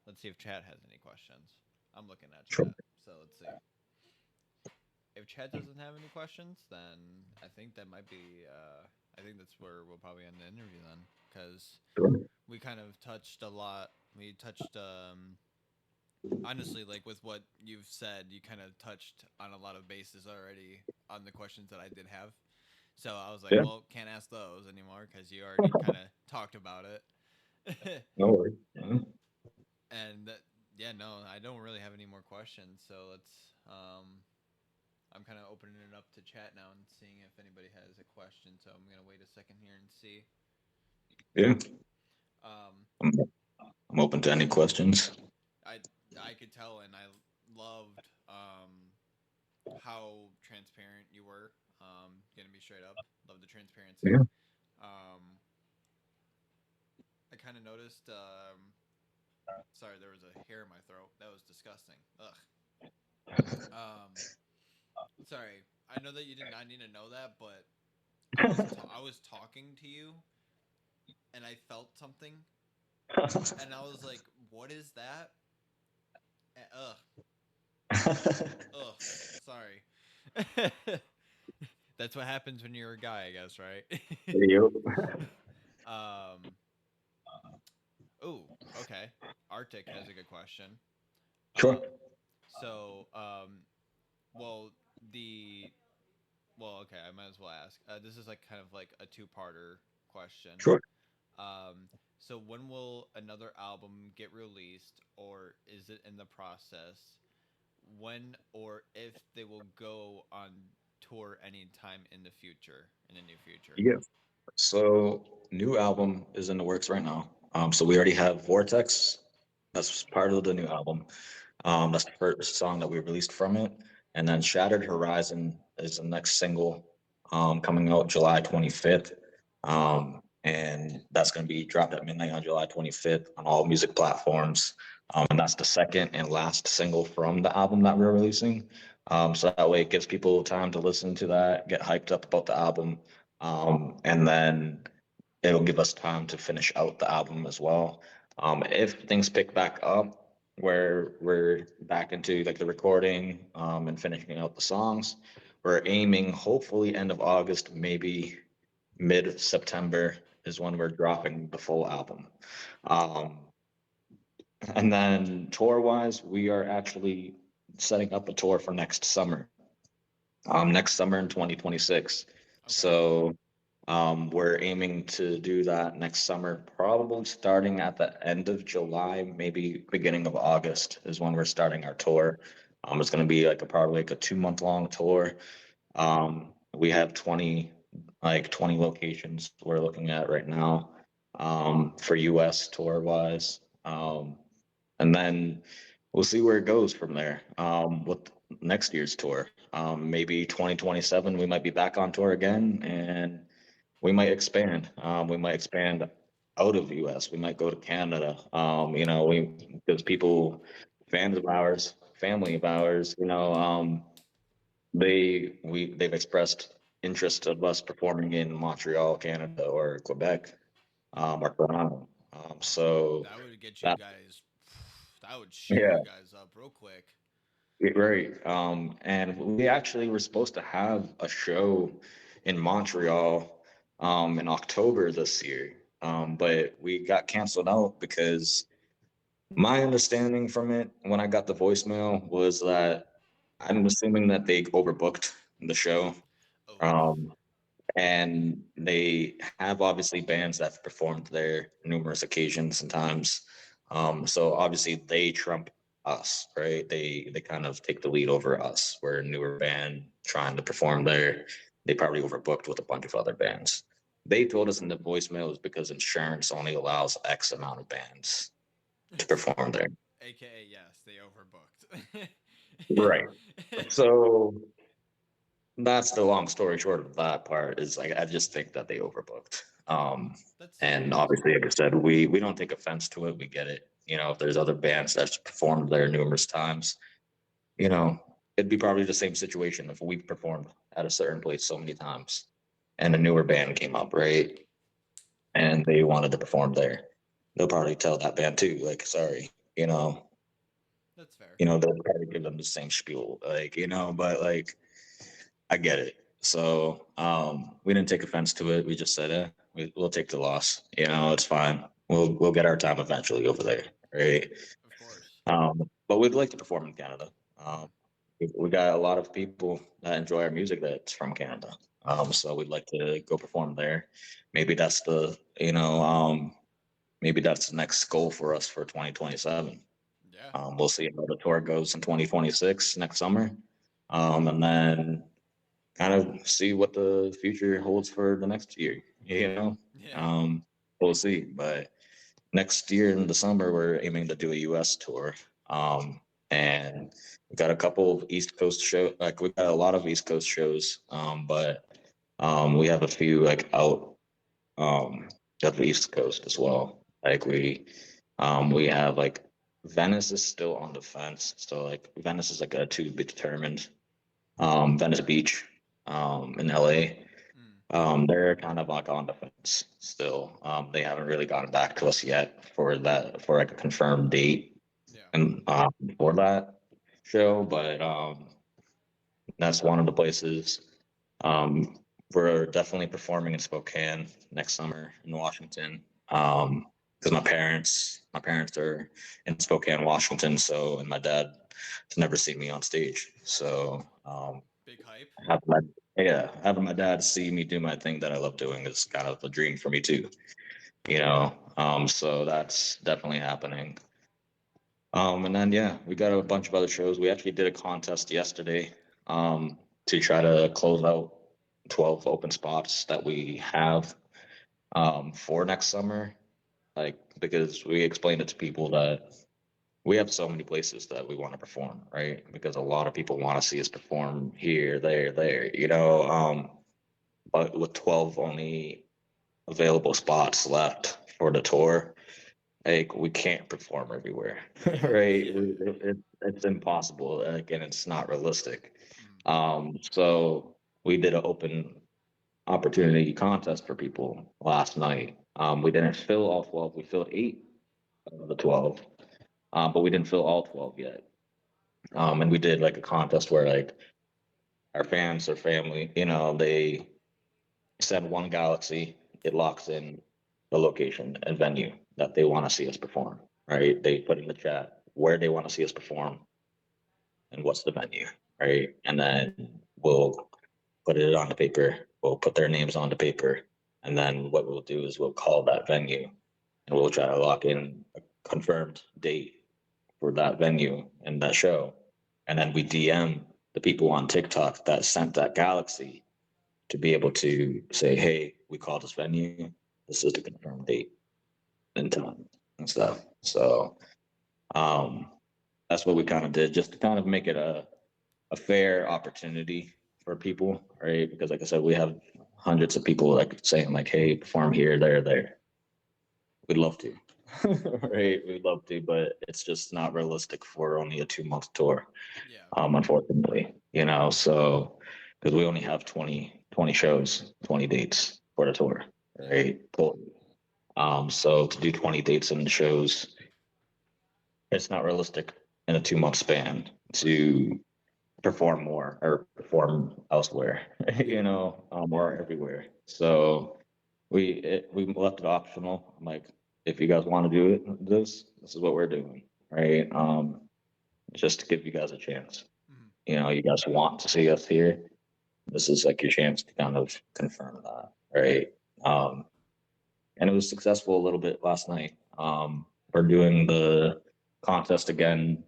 let's see if chat has any questions. I'm looking at Sure. chat, so let's see. If Chad doesn't have any questions, then I think that might be. I think that's where we'll probably end the interview then, because Sure. we kind of touched a lot. We touched, honestly, like with what you've said, you kind of touched on a lot of bases already on the questions that I did have. So I was like, Yeah, well, can't ask those anymore because you already kind of talked about it. no worries. Yeah. And that, yeah, no, I don't really have any more questions. So let's. I'm kind of opening it up to chat now and seeing if anybody has a question. So I'm gonna wait a second here and see. Yeah. Um, I'm, I'm open to any questions. I I could tell, and I loved how transparent you were. Gonna be straight up. Love the transparency. Yeah. Um, I kind of noticed. Sorry, there was a hair in my throat. That was disgusting. Ugh. Sorry. I know that you did not need to know that, but I was talking to you, and I felt something, and I was like, "What is that?" Ugh. Ugh. Sorry. That's what happens when you're a guy, I guess, right? Yep. um. Oh, okay. Arctic has a good question. Sure. So, well, the okay, I might as well ask. This is like kind of like a two-parter question. Sure. So when will another album get released, or is it in the process? When or if they will go on tour anytime in the future, in the near future? Yeah. So new album is in the works right now. So we already have Vortex. That's part of the new album. That's the first song that we released from it. And then Shattered Horizon is the next single, coming out July 25th. And that's going to be dropped at midnight on July 25th on all music platforms. And that's the second and last single from the album that we're releasing. So that way it gives people time to listen to that, get hyped up about the album. And then it'll give us time to finish out the album as well. If things pick back up, where we're back into like the recording, and finishing out the songs, we're aiming hopefully end of August, maybe mid September is when we're dropping the full album. Um, and then tour wise, we are actually setting up a tour for next summer, next summer in 2026. Okay. So we're aiming to do that next summer, probably starting at the end of July, maybe beginning of August is when we're starting our tour. It's going to be like probably like a 2 month long tour. We have 20 locations we're looking at right now, for US tour wise. And then we'll see where it goes from there, with next year's tour. Maybe 2027, we might be back on tour again, and we might expand. We might expand out of the US. We might go to Canada. Because people, fans of ours, family of ours, they've expressed interest of us performing in Montreal, Canada, or Quebec, or Toronto. So That would get you that, guys. That would shoot yeah, you guys up real quick. right. And we actually were supposed to have a show in Montreal, in October this year. But we got canceled out because my understanding from it when I got the voicemail was that I'm assuming that they overbooked the show. Oh, Um, and they have obviously bands that have performed there numerous occasions and times. So obviously they trump us, right? They kind of take the lead over us. We're a newer band trying to perform there. They probably overbooked with a bunch of other bands. They told us in the voicemail is because insurance only allows X amount of bands to perform there. AKA yes, they overbooked. Right. So that's the long story short of that part is like I just think that they overbooked. That's And that's obviously, like I said, we don't take offense to it. We get it. If there's other bands that's performed there numerous times, you know, it'd be probably the same situation if we performed at a certain place so many times and a newer band came up, right? And they wanted to perform there. They'll probably tell that band too, like, sorry, that's fair. they'll probably give them the same spiel, like, but like I get it. So we didn't take offense to it. We just said, we'll take the loss. It's fine. We'll get our time eventually over there, right? Of course. But we'd like to perform in Canada. We got a lot of people that enjoy our music that's from Canada. So we'd like to go perform there. Maybe that's maybe that's the next goal for us for 2027. Yeah. We'll see how the tour goes in 2026 next summer. And then kind of see what the future holds for the next year. Yeah. Um, we'll see. But next year in the summer, we're aiming to do a U.S. tour, and we got a couple of East Coast shows. Like we got a lot of East Coast shows, but we have a few like out, of the East Coast as well. Like we have like Venice is still on the fence. So like Venice is like a to be determined. Venice Beach, in LA. Mm. They're kind of like on the fence still. They haven't really gotten back to us yet for like a confirmed date Yeah. and for that show, but that's one of the places. We're definitely performing in Spokane next summer in Washington. because my parents are in Spokane, Washington. So, and my dad has never seen me on stage. So, Big hype. having my having my dad see me do my thing that I love doing is kind of a dream for me too. So that's definitely happening. And then yeah, we got a bunch of other shows. We actually did a contest yesterday to try to close out 12 open spots that we have for next summer. Like because we explained it to people that we have so many places that we want to perform, right? Because a lot of people want to see us perform here, there, there, but with 12 only available spots left for the tour, like we can't perform everywhere, Yeah, right? yeah. It's impossible, like, and it's not realistic. Mm. So we did an open opportunity contest for people last night. We didn't fill all 12. We filled 8 of the 12, but we didn't fill all 12 yet. And we did like a contest where like our fans or family, they send one galaxy, it locks in the location and venue that they want to see us perform, right? They put in the chat where they want to see us perform and what's the venue, right? And then we'll put it on the paper, we'll put their names on the paper, and then what we'll do is we'll call that venue and we'll try to lock in a confirmed date for that venue and that show. And then we DM the people on TikTok that sent that galaxy to be able to say, hey, we called this venue. This is the confirmed date and time and stuff. So um, that's what we kind of did, just to kind of make it a fair opportunity for people, right? Because like I said, we have hundreds of people like saying like, hey, perform here, there, there. We'd love to. Right, we'd love to, but it's just not realistic for only a 2 month tour, Yeah. unfortunately, so because we only have 20 shows, 20 dates for the tour, Yeah. right? So to do 20 dates and shows, it's not realistic in a 2 month span Right. to perform more or perform elsewhere, Yeah. or everywhere. So we left it optional. I'm like, if you guys want to do it, this is what we're doing, right? Just to give you guys a chance. Mm. You guys want to see us here. This is like your chance to kind of confirm that, right? Um, and it was successful a little bit last night. We're doing the contest again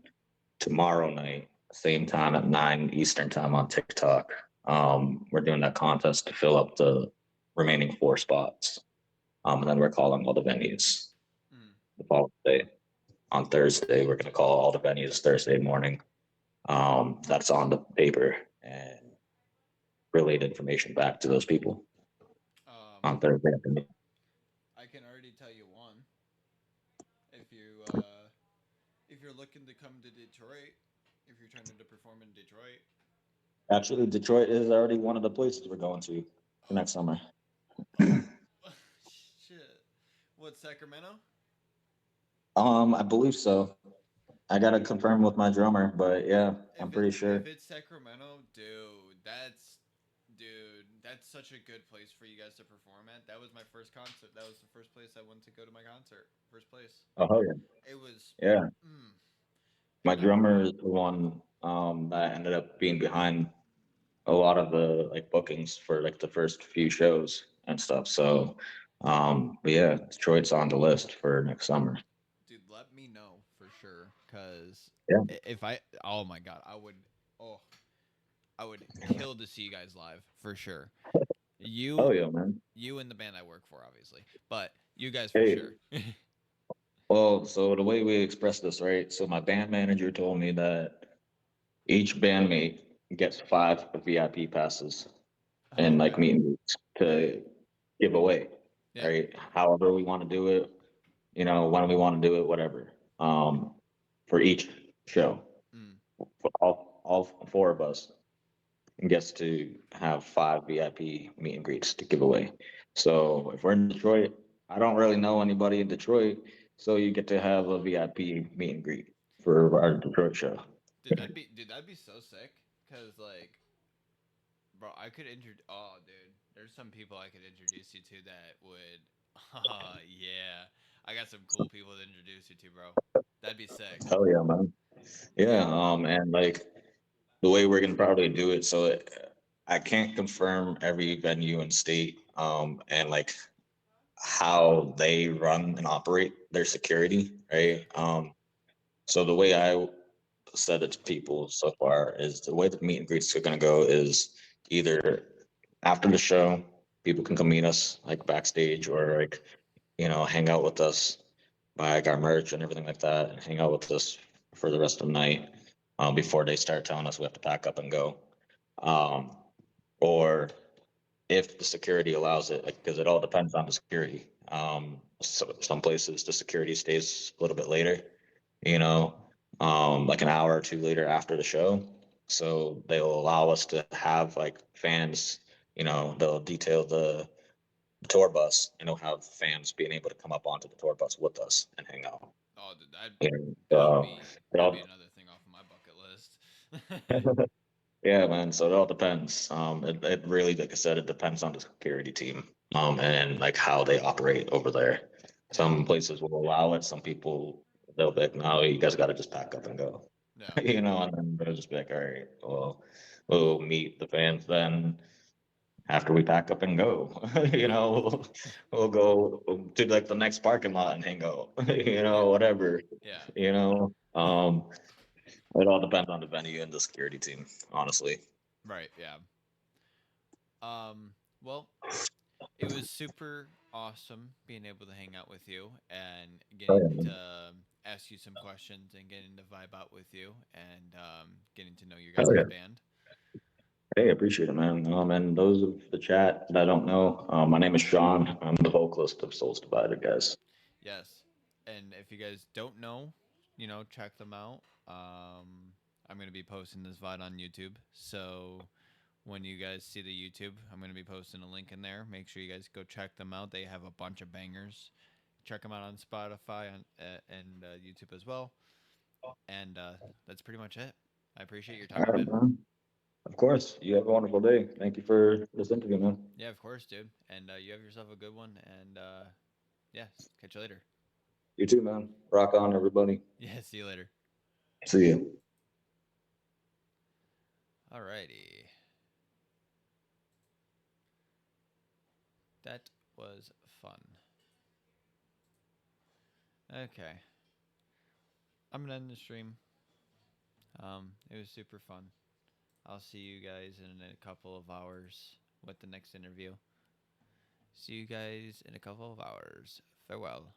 tomorrow night, same time at 9 Eastern time on TikTok. We're doing that contest to fill up the remaining 4 spots. And then we're calling all the venues Mm. the following day. On Thursday, we're going to call all the venues Thursday morning. That's on the paper and relate information back to those people Um, on Thursday afternoon. I can already tell you one. If you if you're looking to come to Detroit, if you're trying to perform in Detroit. Actually, Detroit is already one of the places we're going to for next summer. Oh, shit. What, Sacramento? I believe so. I gotta confirm with my drummer, but yeah, I'm pretty If sure. it's Sacramento, that's such a good place for you guys to perform at. That was my first concert. That was the first place I went to go to my concert. First place. Oh yeah, It was yeah. mm, My I, drummer is the one that ended up being behind a lot of the like bookings for like the first few shows and stuff. So, but yeah, Detroit's on the list for next summer. dude, let me know for sure cuz Yeah. if I oh my god, oh, I would kill to see you guys live for sure. Oh You yeah, man. you and the band I work for obviously, but you guys for Hey, sure. well, so the way we express this, right? So my band manager told me that each bandmate gets 5 VIP passes Oh, and okay. like meet and greets Yeah, yeah. to give away, Yeah. right? However we want to do it, when we want to do it, whatever. For each show, Mm. for all 4 of us gets to have 5 VIP meet and greets to give away. So if we're in Detroit, I don't really know anybody in Detroit, so you get to have a VIP meet and greet for our Detroit show. That'd be so sick cuz like bro, I could introduce oh dude, there's some people I could introduce you to that would Yeah. I got some cool people to introduce you to, bro. That'd be sick. Hell yeah, man. Yeah, Yeah. and like the way we're gonna probably do it, so I can't confirm every venue and state, and like how they run and operate their security, right? So the way I said it to people so far is the way the meet and greets are gonna go is either after the show, people can come meet us like backstage or like hang out with us, buy like our merch and everything like that, and hang out with us for the rest of the night before they start telling us we have to pack up and go. Um, or if the security allows it, because it all depends on the security. So some places the security stays a little bit later, you know, like an hour or two later after the show. So they'll allow us to have like fans, they'll detail the tour bus, have fans being able to come up onto the tour bus with us and hang out. Oh, And, that would be it that'd be all, another thing off of my bucket list. yeah, man. So it all depends. It really, like I said, it depends on the security team, and like how they operate over there. Yeah. Some places will allow it. Some people they'll be like, no, you guys got to just pack up and go, Yeah. and then they'll just be like, all right, well, we'll meet the fans then after we pack up and go. We'll go to like the next parking lot and hang out, Yeah. whatever, Yeah. you know. It all depends on the venue and the security team, honestly. Right. Yeah. Well, it was super awesome being able to hang out with you and Oh, getting yeah, to man. ask you some questions and getting to vibe out with you and getting to know your Oh, guys' yeah. band. Hey, I appreciate it, man. And those of the chat that I don't know, my name is Sean. I'm the vocalist of Souls Divided, guys. Yes. And if you guys don't know, check them out. I'm going to be posting this VOD on YouTube. So when you guys see the YouTube, I'm going to be posting a link in there. Make sure you guys go check them out. They have a bunch of bangers. Check them out on Spotify and YouTube as well. And that's pretty much it. I appreciate your All time, right, man. man. Of course. You have a wonderful day. Thank you for this interview, man. Yeah, of course, dude. And you have yourself a good one. And yeah, catch you later. You too, man. Rock on, everybody. Yeah, see you later. See you. Alrighty. That was fun. Okay. I'm gonna end the stream. It was super fun. I'll see you guys in a couple of hours with the next interview. See you guys in a couple of hours. Farewell.